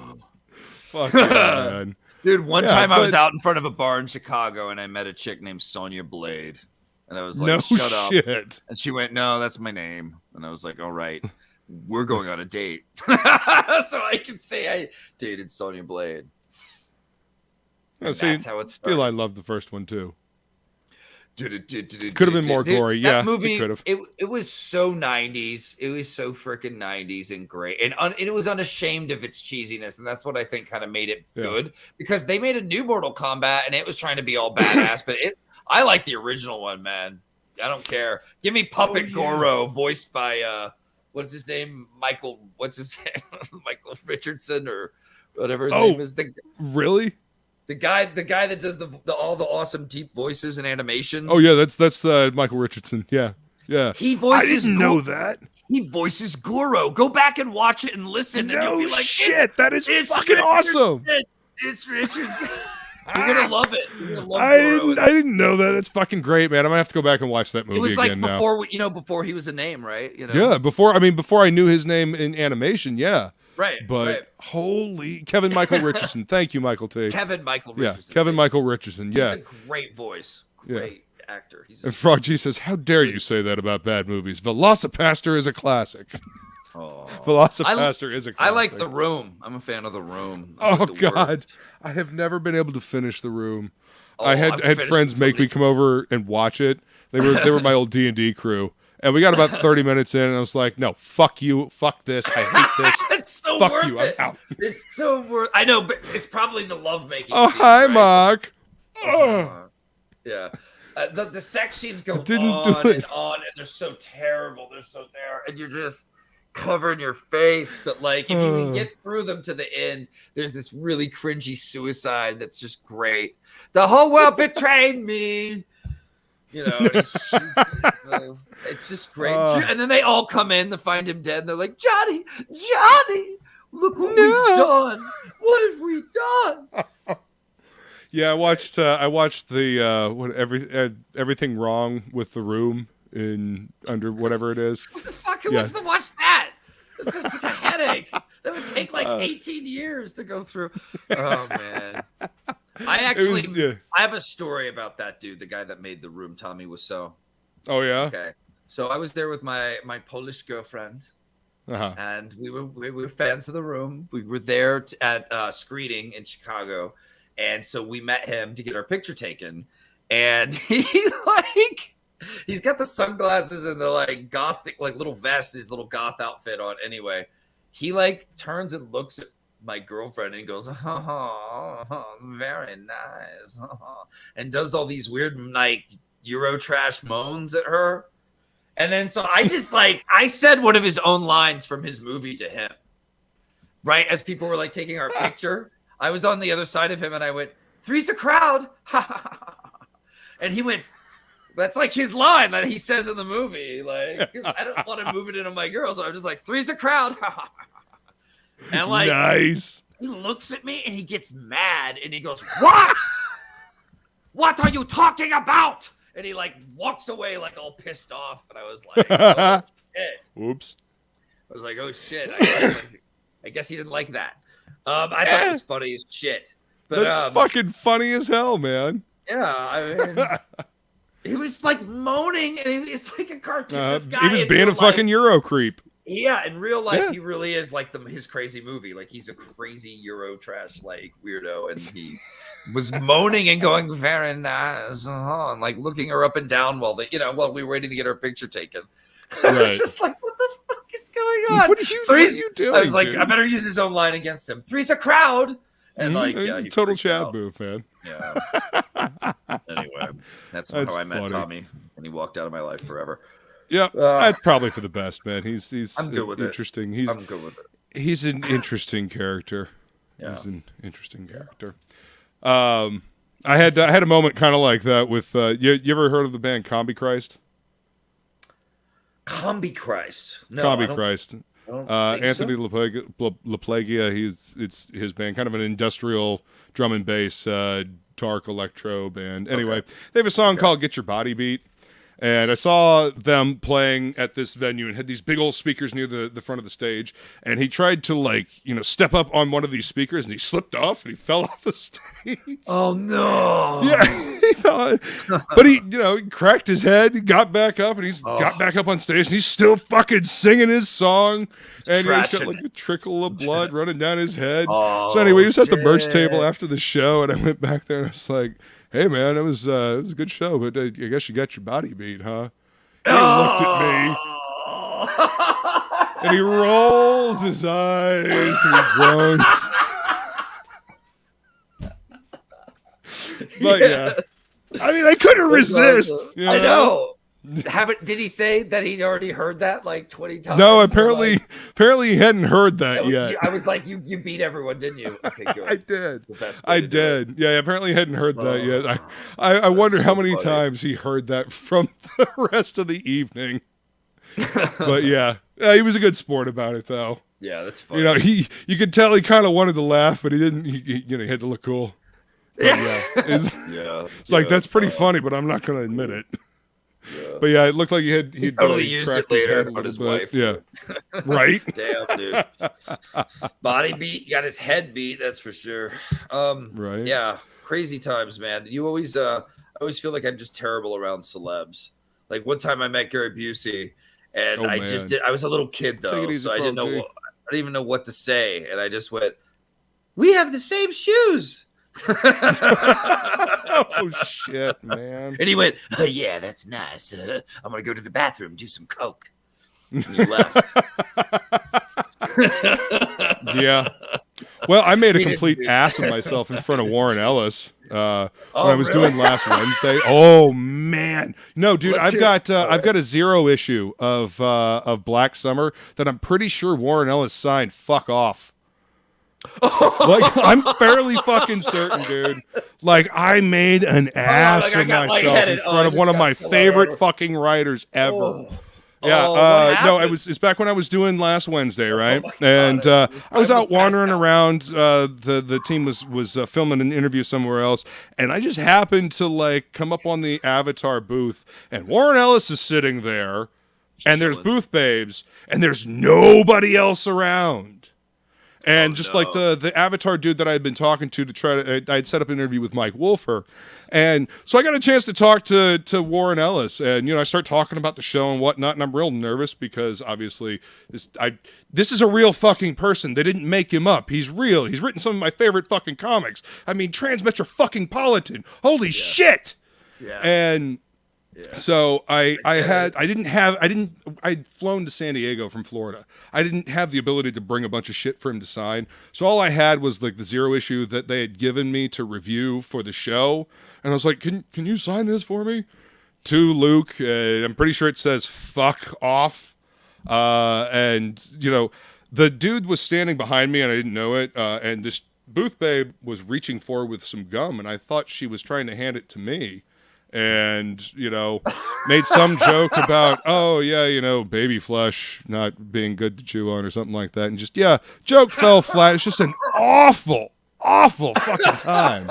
Fuck yeah, man. Dude, one time I was out in front of a bar in Chicago and I met a chick named Sonya Blade. And I was like, shut up. And she went, no, that's my name. And I was like, all right, we're going on a date. So I can say I dated Sonya Blade. Yeah, that's how it started. Still, I love the first one too. Could have been more gory. That movie, it was so 90s. It was so freaking 90s and great. And it was unashamed of its cheesiness. And that's what I think kind of made it good. Because they made a new Mortal Kombat and it was trying to be all badass. But I like the original one, man. I don't care. Give me Puppet Goro, voiced by, what's his name? Michael Richardson or whatever his name is. Really? The guy that does all the awesome deep voices and animation. Oh yeah, that's Michael Richardson. Yeah. He voices. I didn't know that. He voices Goro. Go back and watch it and listen. No and you'll be like, shit, that is fucking awesome. It's Richardson. You're gonna love it. You're gonna love Goro. I didn't know that. That's fucking great, man. I'm gonna have to go back and watch that movie again. It was like before he was a name, right? Yeah, before I knew his name in animation. Yeah. Right. But holy Kevin Michael Richardson. Thank you, Michael T. Kevin Michael Richardson. Yeah, Kevin Michael Richardson. Yeah. He's a great voice. Great actor. And Frog G says, how dare you say that about bad movies? Velocipaster is a classic. Oh. Velocipaster is a classic. I like The Room. I'm a fan of The Room. God. I have never been able to finish The Room. I had friends make me come over and watch it. They were my old D&D crew. And we got about 30 minutes in, and I was like, no, fuck you. Fuck this. I hate this. It's so fuck worth you. it. I'm out. It's so worth I know, but it's probably the lovemaking Oh, scenes, hi, right? Mark. Yeah. The sex scenes go on and on, and they're so terrible. They're so terrible. And you're just covering your face. But, like, if you can get through them to the end, there's this really cringy suicide that's just great. The whole world betrayed me. It's just great. And then they all come in to find him dead. And they're like, Johnny, look what we've done. What have we done? Yeah, I watched the everything wrong with The Room under whatever it is. What the fuck? Who wants to watch that? It's just like a headache. That would take like 18 years to go through. Oh man. I have a story about that dude, the guy that made The Room, Tommy Wiseau. Oh yeah. Okay. So I was there with my Polish girlfriend, and we were fans of The Room. We were there at screening in Chicago, and so we met him to get our picture taken. And he's got the sunglasses and the like gothic little vest, his little goth outfit on. Anyway, he turns and looks at my girlfriend and goes, very nice, and does all these weird Eurotrash moans at her. And then so I just I said one of his own lines from his movie to him, right as people were taking our picture. I was on the other side of him and I went, "Three's a crowd," and he went, that's his line that he says in the movie, because I don't want to move it into my girl, so I'm just like, "Three's a crowd." And nice. He looks at me and he gets mad and he goes, "What? What are you talking about?" And he walks away all pissed off. And I was like, "Oh shit." Oops. I was like, "Oh shit." I guess he didn't like that. I thought it was funny as shit. But, that's fucking funny as hell, man. Yeah, I mean, he was like moaning, and he was like a cartoonist guy. He was being a fucking Euro creep. Yeah, in real life, he really is like his crazy movie. Like, he's a crazy Euro trash like weirdo, and he was moaning and going very nice, and like looking her up and down while we were waiting to get our picture taken. Right. I was just like, what the fuck is going on? What are you doing? I was like, dude? I better use his own line against him. Three's a crowd. And it's a total Chad move, man. Yeah. Anyway, that's how I met Tommy, and he walked out of my life forever. Yeah, that's probably for the best, man. He's I'm good with interesting. It. I'm good with it. He's an interesting character. Yeah. He's an interesting character. I had a moment kind of like that with you ever heard of the band Combi Christ? Combi Christ. No, Combi Christ. Anthony so. LaPlegia, it's his band, kind of an industrial drum and bass, dark electro band. Anyway, they have a song called Get Your Body Beat. And I saw them playing at this venue and had these big old speakers near the front of the stage. And he tried to step up on one of these speakers and he slipped off and he fell off the stage. Oh no. Yeah. He fell. But he cracked his head, he got back up, and he's got back up on stage and he's still fucking singing his song. And he's got like a trickle of blood running down his head. Oh, so anyway, he was at the merch table after the show and I went back there and I was like, hey man, it was a good show, but I guess you got your body beat, huh? And he looked at me, and he rolls his eyes, and he groans. But yeah, I mean, I couldn't resist. Awesome. I know. Did he say that he'd already heard that like 20 times? No, apparently he hadn't heard that yet. I was like, you beat everyone, didn't you? Okay, good. I did. That's the best I did. Yeah, apparently he hadn't heard that yet. I wonder how many times he heard that from the rest of the evening. But yeah, he was a good sport about it, though. Yeah, that's funny. You could tell he kind of wanted to laugh, but he didn't. He had to look cool. But yeah, it's like that's pretty funny, but I'm not going to admit it. Yeah. But yeah, it looked like he totally used it later on his wife. Yeah, right. Damn, dude. Body beat, got his head beat. That's for sure. Right. Yeah, crazy times, man. You always, I always feel like I'm just terrible around celebs. Like one time I met Gary Busey, and I was a little kid though, so I didn't even know what to say, and I just went, "We have the same shoes." Oh shit, man. And he went, oh, yeah, that's nice. I'm gonna go to the bathroom, do some coke. And he left. Yeah. Well, I made a complete ass of myself in front of Warren Ellis when I was doing last Wednesday. Oh man, no, dude, I've got a 0 issue of Black Summer that I'm pretty sure Warren Ellis signed. Fuck off. Like, I'm fairly fucking certain, dude. Like, I made an ass of myself in front of one of my favorite fucking writers ever. Yeah, no, it's back when I was doing last Wednesday, right? And I was out wandering around. The team was filming an interview somewhere else, and I just happened to come up on the Avatar booth, and Warren Ellis is sitting there, and there's booth babes, and there's nobody else around. And the Avatar dude that I had been talking to try to, I had set up an interview with Mike Wolfer. And so I got a chance to talk to Warren Ellis. And, I start talking about the show and whatnot. And I'm real nervous because obviously this is a real fucking person. They didn't make him up. He's real. He's written some of my favorite fucking comics. I mean, Transmetropolitan. Holy shit. Yeah. And so I'd flown to San Diego from Florida. I didn't have the ability to bring a bunch of shit for him to sign. So all I had was the 0 issue that they had given me to review for the show. And I was like, can you sign this for me? To Luke. I'm pretty sure it says fuck off. And the dude was standing behind me and I didn't know it. And this booth babe was reaching forward with some gum and I thought she was trying to hand it to me. And, made some joke about, baby flesh not being good to chew on or something like that. And joke fell flat. It's just an awful fucking time.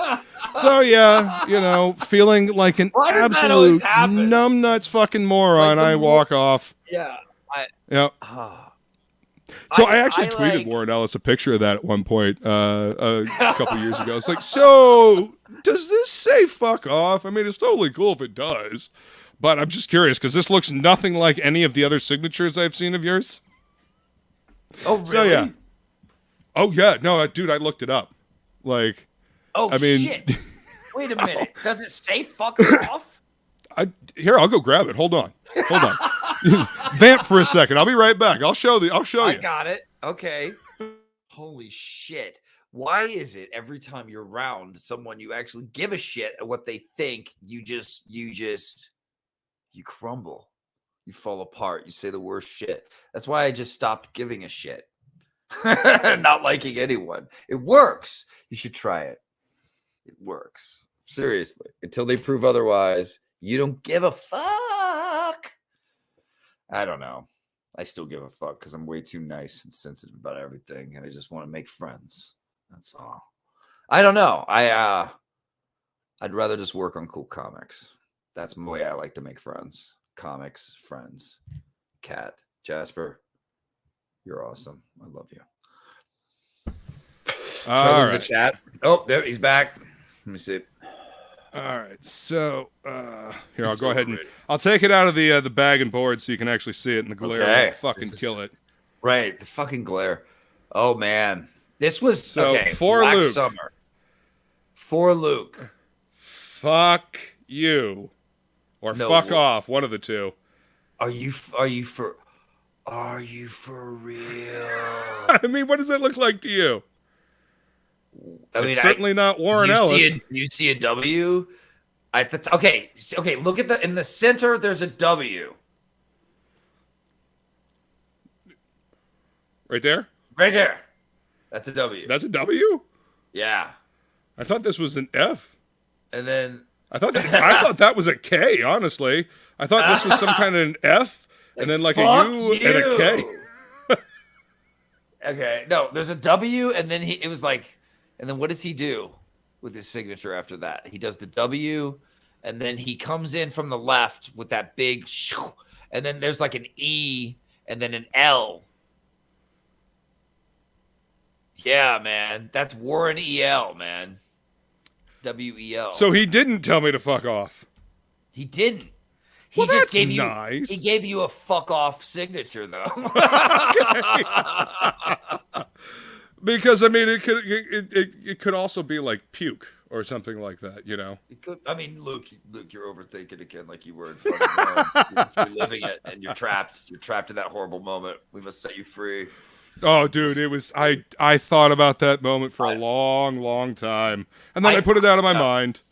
So, feeling like an absolute numbnuts fucking moron, I walk off. Yeah. So I actually tweeted Warren Ellis a picture of that at one point a couple years ago. It's like, so does this say fuck off? I mean, it's totally cool if it does. But I'm just curious because this looks nothing like any of the other signatures I've seen of yours. Oh, really? So, yeah. Oh, yeah. No, dude, I looked it up. Like, shit. Wait a minute. Does it say fuck off? Here, I'll go grab it. Hold on. Vamp for a second. I'll be right back. I'll show you. I got it. Okay. Holy shit. Why is it every time you're around someone you actually give a shit at what they think, you crumble. You fall apart. You say the worst shit. That's why I just stopped giving a shit. Not liking anyone. It works. You should try it. It works. Seriously. Until they prove otherwise, you don't give a fuck. I don't know. I still give a fuck because I'm way too nice and sensitive about everything, and I just want to make friends. That's all. I don't know. I'd rather just work on cool comics. That's the way I like to make friends. Comics, friends. Cat, Jasper, you're awesome. I love you. All right. The chat. Oh, there he's back. Let me see. All right. So here, I'll go ahead and I'll take it out of the bag and board so you can actually see it in the glare. Okay. Fucking kill it. Right, the fucking glare. Oh man, this was for Black Luke. Summer. For Luke. Fuck you. Or fuck off, one of the two. Are you for real? I mean, what does that look like to you? It's certainly not Warren Ellis. You see a W? Okay, look at in the center, there's a W. Right there? Right there. That's a W. That's a W? Yeah. I thought this was an F. And then I thought that was a K, honestly. I thought this was some kind of an F and then like a U and a K. Okay. No, there's a W and then it was like, and then what does he do with his signature after that? He does the W and then he comes in from the left with that big shoo, and then there's like an E and then an L. Yeah, man. That's Warren E.L., man. W-E-L. So he didn't tell me to fuck off. He didn't. He just gave you nice. He gave you a fuck off signature though. Because I mean it could also be like puke or something like that, you know. It could, I mean, Luke, you're overthinking it again like you were in front of me. You're living it and you're trapped. You're trapped in that horrible moment. We must set you free. Oh, dude, it was. I thought about that moment for a long time, and then I put it out of my mind.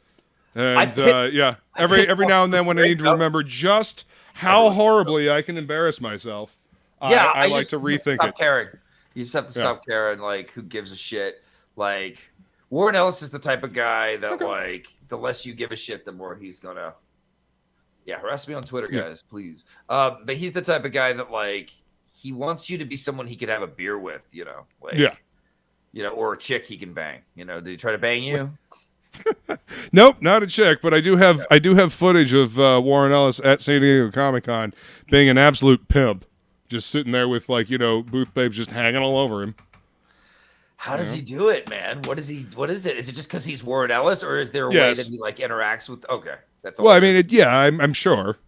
And yeah, every now and then when I need to remember just how horribly I can embarrass myself, yeah, I like to rethink it. Caring. You just have to stop caring. Like, who gives a shit? Like, Warren Ellis is the type of guy that like the less you give a shit, the more he's gonna. Yeah, harass me on Twitter, guys, please. But he's the type of guy that like. He wants you to be someone he could have a beer with, you know, like, you know, or a chick he can bang. You know, did he try to bang you? Nope, not a chick. But I do have footage of Warren Ellis at San Diego Comic-Con being an absolute pimp, just sitting there with like booth babes just hanging all over him. How does he do it, man? What is it? Is it just because he's Warren Ellis, or is there a way that he like interacts with? Okay, that's all. Well, I mean, I'm sure.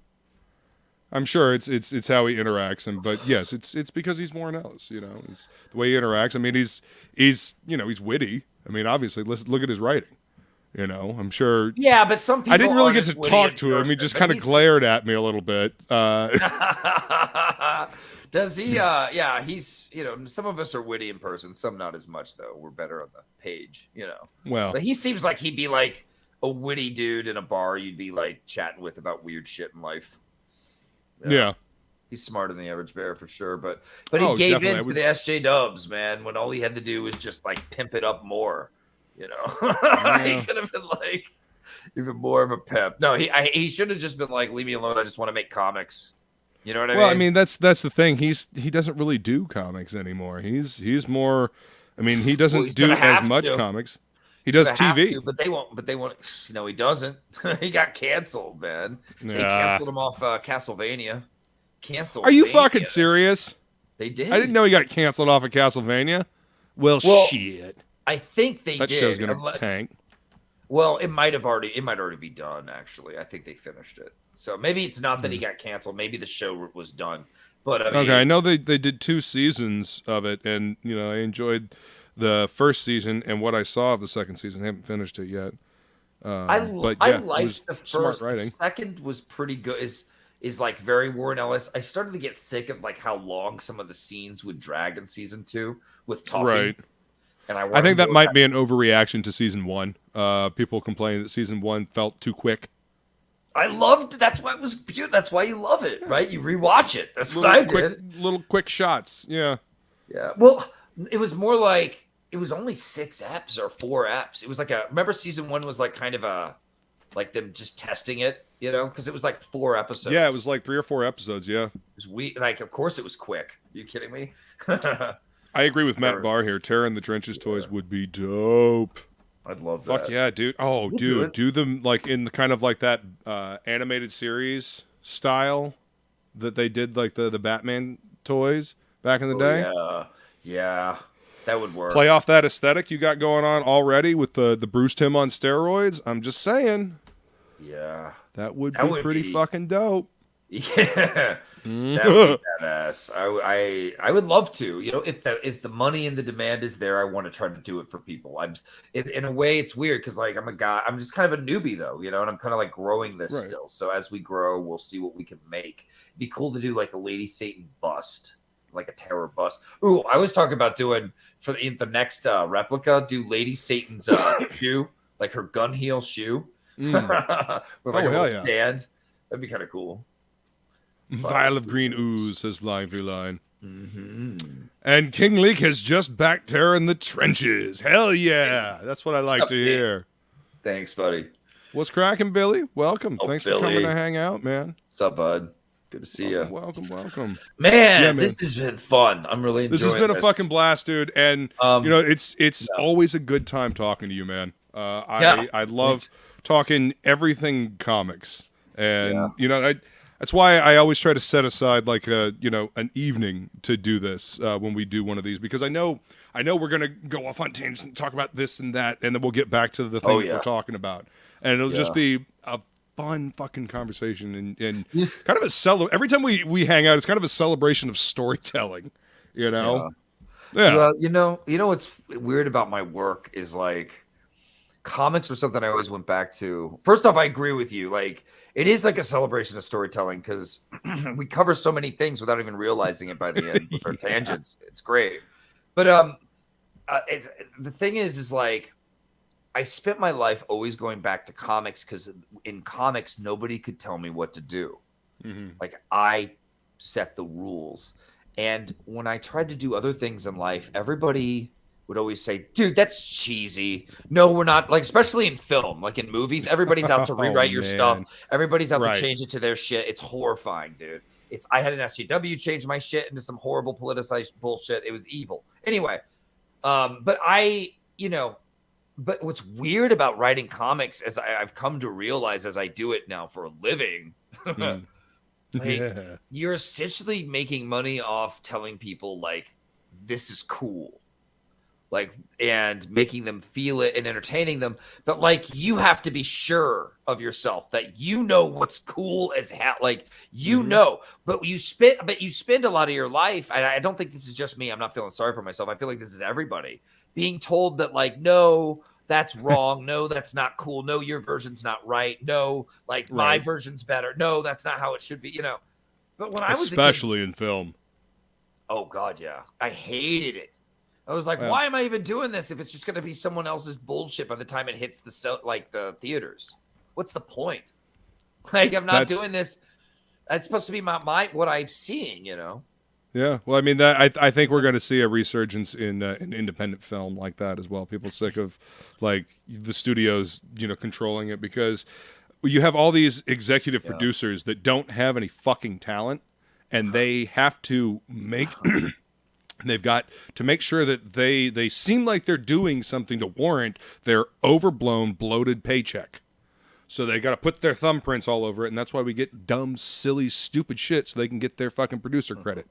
I'm sure it's how he interacts, but yes, it's because he's Warren Ellis. You know, it's the way he interacts. I mean, he's he's witty. I mean, obviously, let's look at his writing. You know, I'm sure. Yeah, but some people. I didn't really get to talk to him. He just kind of glared at me a little bit. Does he? Yeah, he's. You know, some of us are witty in person, some not as much though. We're better on the page. You know. Well, but he seems like he'd be like a witty dude in a bar. You'd be like chatting with about weird shit in life. Yeah. He's smarter than the average bear for sure, but he gave in to the SJ Dubs, man, when all he had to do was just like pimp it up more, you know. He could have been like even more of a pimp. No, he should have just been like, leave me alone. I just want to make comics. You know what I mean? Well, I mean that's the thing. He doesn't really do comics anymore. He's more. I mean, he doesn't do as much comics. He does TV, but they won't. No, he doesn't. He got canceled, man. They canceled him off Castlevania. Are you fucking serious? They did. I didn't know he got canceled off of Castlevania. Well, shit. I think they did. That show's gonna tank. Well, it might already be done. Actually, I think they finished it. So maybe it's not that he got canceled. Maybe the show was done. But I mean, okay, I know they did 2 seasons of it, and I enjoyed the first season and what I saw of the second season. I haven't finished it yet. I liked the first. Writing. The second was pretty good. Is like very Warren Ellis. I started to get sick of like how long some of the scenes would drag in season 2 with talking. Right. And I think that might be an overreaction to season 1. People complaining that season 1 felt too quick. I loved. That's why it was beautiful. That's why you love it, right? You rewatch it. That's what I did. Little quick shots. Yeah. Yeah. Well, it was more like it was only 6 eps or 4 eps. It was like remember season 1 was like kind of like them just testing it, because it was like 4 episodes. Yeah, it was like 3 or 4 episodes. Yeah. It was like, of course it was quick. Are you kidding me? I agree with Matt Barr here. Terror in the Trenches toys would be dope. I'd love that. Fuck yeah, dude. Oh, dude. Do them like in the kind of like that animated series style that they did like the Batman toys back in the day. Yeah. That would work. Play off that aesthetic you got going on already with the Bruce Timm on steroids. I'm just saying. Yeah. That would be pretty fucking dope. Yeah. That would be badass. I would love to. If the money and the demand is there, I want to try to do it for people. In a way it's weird because like I'm a guy, I'm just kind of a newbie though, and I'm kind of like growing this still. So as we grow, we'll see what we can make. It'd be cool to do like a Lady Satan bust, like a terror bust. Ooh, I was talking about doing for the next replica, do Lady Satan's shoe, like her gun heel shoe. With like a little stand. That'd be kind of cool. Vial of green ooze, says Flying Feline. Mm-hmm. And King Leek has just backed Terror in the Trenches. Hell yeah. That's what I like to hear. Thanks, buddy. What's cracking, Billy? Welcome. Thanks for coming to hang out, man. What's up, bud? Good to see you. Welcome. Man, this has been fun. I'm really enjoying this. This has been a fucking blast, dude. And, it's always a good time talking to you, man. I love talking everything comics. And, that's why I always try to set aside like an evening to do this when we do one of these, because I know we're gonna go off on tangents and talk about this and that, and then we'll get back to the thing that we're talking about, and it'll just be a fun fucking conversation and kind of a every time we hang out, it's kind of a celebration of storytelling, Yeah. Well, what's weird about my work is like comics were something I always went back to. First off, I agree with you. Like, it is like a celebration of storytelling because we cover so many things without even realizing it by the end with our tangents. It's great. But the thing is like, I spent my life always going back to comics because in comics, nobody could tell me what to do. Mm-hmm. Like, I set the rules. And when I tried to do other things in life, everybody would always say, dude, that's cheesy. No, we're not. Like, especially in film, like in movies, everybody's out to rewrite your stuff. Everybody's out to change it to their shit. It's horrifying, dude. I had an SJW change my shit into some horrible politicized bullshit. It was evil. Anyway, but what's weird about writing comics, as I've come to realize as I do it now for a living, you're essentially making money off telling people like, this is cool. Like, and making them feel it and entertaining them. But like, you have to be sure of yourself that you know what's cool as hell. Like, but you spend a lot of your life. And I don't think this is just me. I'm not feeling sorry for myself. I feel like this is everybody being told that like, no, that's wrong. No, that's not cool. No, your version's not right. No, like my version's better. No, that's not how it should be, But when I was especially in film. Oh God, yeah. I hated it. I was like, why am I even doing this if it's just going to be someone else's bullshit by the time it hits the theaters? What's the point? Like, I'm not doing this. That's supposed to be my what I'm seeing, Yeah, well, I mean, I think we're going to see a resurgence in independent film like that as well. People sick of like the studios, controlling it because you have all these executive producers that don't have any fucking talent, and they have to make. They've got to make sure that they seem like they're doing something to warrant their overblown, bloated paycheck. So they got to put their thumbprints all over it, and that's why we get dumb, silly, stupid shit so they can get their fucking producer credit.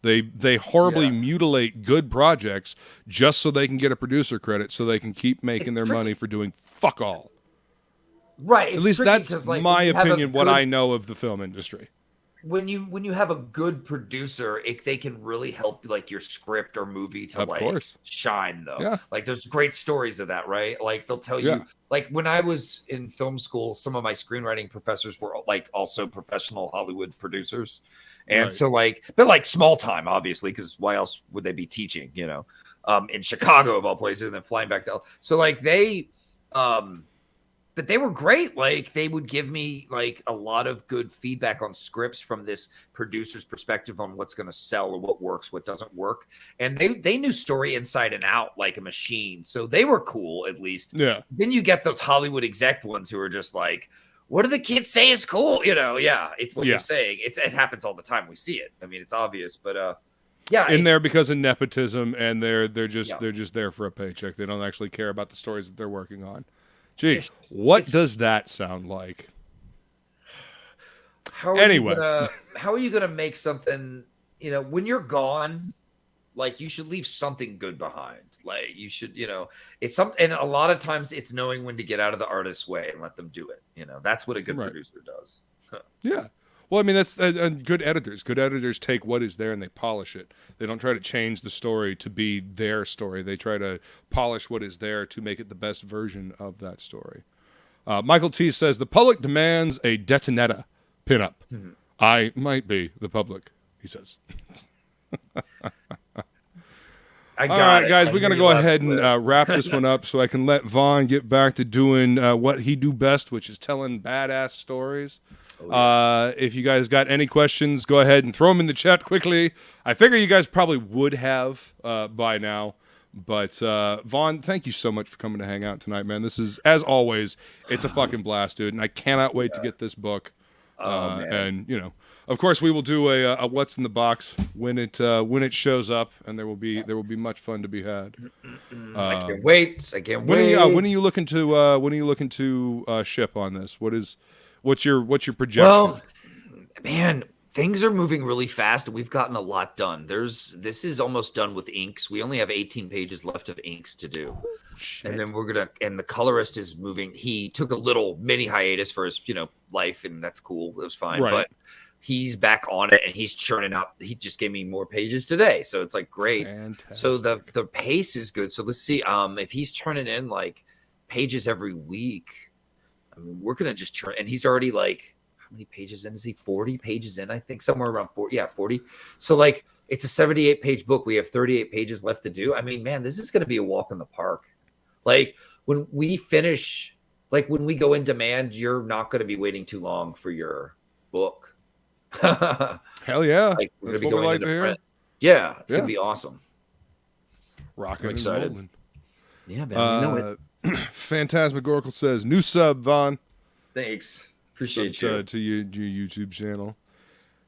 They horribly mutilate good projects just so they can get a producer credit, so they can keep making their money for doing fuck all. Right. At least that's my opinion. What I know of the film industry. When you have a good producer, they can really help like your script or movie to shine though. Yeah. Like there's great stories of that, right? Like they'll tell you, like when I was in film school, some of my screenwriting professors were like also professional Hollywood producers. And so but like small time, obviously, because why else would they be teaching, in Chicago of all places and then flying back to so like they but they were great. Like they would give me like a lot of good feedback on scripts from this producer's perspective on what's going to sell or what works, what doesn't work. And they knew story inside and out like a machine. So they were cool, at least. Yeah. Then you get those Hollywood exec ones who are just like, what do the kids say is cool? It's what you're saying. It happens all the time. We see it. I mean, it's obvious, but in there because of nepotism, and they're just there for a paycheck. They don't actually care about the stories that they're working on. Gee, what does that sound like? How are you gonna make something? When you're gone, like you should leave something good behind. Like you should, it's and a lot of times it's knowing when to get out of the artist's way and let them do it. That's what a good producer does. Yeah. Well, I mean, that's good editors. Good editors take what is there and they polish it. They don't try to change the story to be their story. They try to polish what is there to make it the best version of that story. Michael T says, the public demands a detonetta pinup. Mm-hmm. I might be the public, he says. All right, guys, we're going to go ahead and wrap this one up so I can let Vaughn get back to doing what he do best, which is telling badass stories. If you guys got any questions, go ahead and throw them in the chat quickly. I figure you guys probably would have by now. But Vaughn, thank you so much for coming to hang out tonight, man. This is, as always, it's a fucking blast, dude. And I cannot wait to get this book. And, of course, we will do a what's in the box when it shows up, and there will be much fun to be had. I can't wait. When are you looking to ship on this? What's your projection? Well, man, things are moving really fast, and we've gotten a lot done. This is almost done with inks. We only have 18 pages left of inks to do. And then and the colorist is moving. He took a little mini hiatus for his, life, and that's cool. It was fine. Right. But he's back on it, and he's churning out. He just gave me more pages today. So it's like great. Fantastic. So the pace is good. So let's see. If he's turning in like pages every week, I mean, we're going to just churn. And he's already like, how many pages in? Is he 40 pages in? I think somewhere around 40. Yeah, 40. So like, it's a 78-page book. We have 38 pages left to do. I mean, man, this is going to be a walk in the park. Like when we finish, like when we go in demand, you're not going to be waiting too long for your book. Hell yeah. Like we're going to be going into print. Yeah, it's going to be awesome. Rocking. I'm excited. And yeah, man. You know it. Phantasmagorical says, new sub, Vaughn. Thanks. Appreciate you. To your YouTube channel.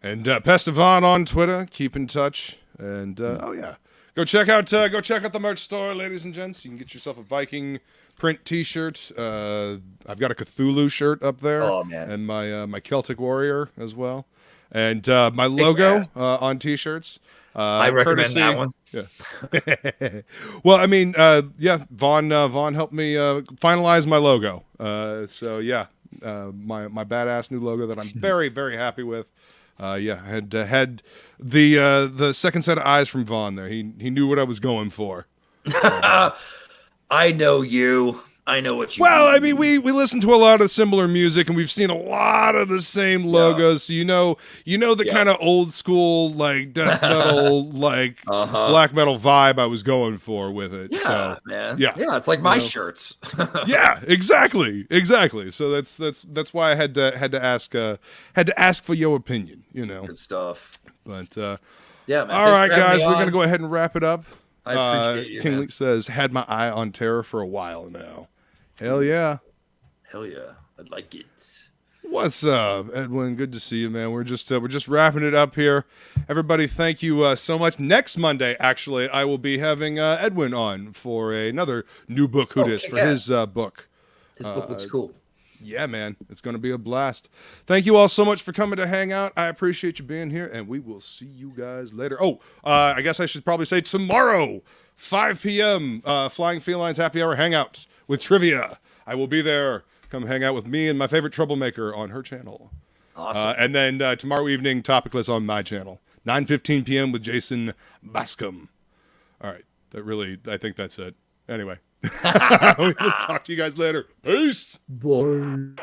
And Pestavan on Twitter. Keep in touch. And go check out the merch store, ladies and gents. You can get yourself a Viking print T-shirt. I've got a Cthulhu shirt up there. Oh man. And my Celtic Warrior as well. And my logo on T-shirts. I recommend that one. Yeah. Well, I mean, Vaughn helped me finalize my logo. So yeah, my badass new logo that I'm very, very happy with. I had the second set of eyes from Vaughn there. He knew what I was going for. I know you. I know what you mean. I mean, we listen to a lot of similar music, and we've seen a lot of the same logos. So you know the kind of old school like death metal, like black metal vibe I was going for with it. Yeah, so, man. Yeah, it's like my shirts. Yeah, exactly. So that's why I had to ask for your opinion. Good stuff. But yeah, man. All right, guys, we're gonna go ahead and wrap it up. I appreciate you. King Leak says, had my eye on terror for a while now. Hell yeah. Hell yeah. I'd like it. What's up, Edwin? Good to see you, man. We're just wrapping it up here. Everybody, thank you so much. Next Monday, actually, I will be having Edwin on for another new book for his book. This book looks cool. Yeah, man, it's going to be a blast. Thank you all so much for coming to hang out. I appreciate you being here, and we will see you guys later. Oh, I guess I should probably say tomorrow, 5 p.m., Flying Felines Happy Hour Hangouts with trivia. I will be there. Come hang out with me and my favorite troublemaker on her channel. Awesome. And then tomorrow evening, Topicless on my channel. 9:15 p.m. with Jason Bascom. All right. I think that's it. Anyway. We'll talk to you guys later. Peace. Bye.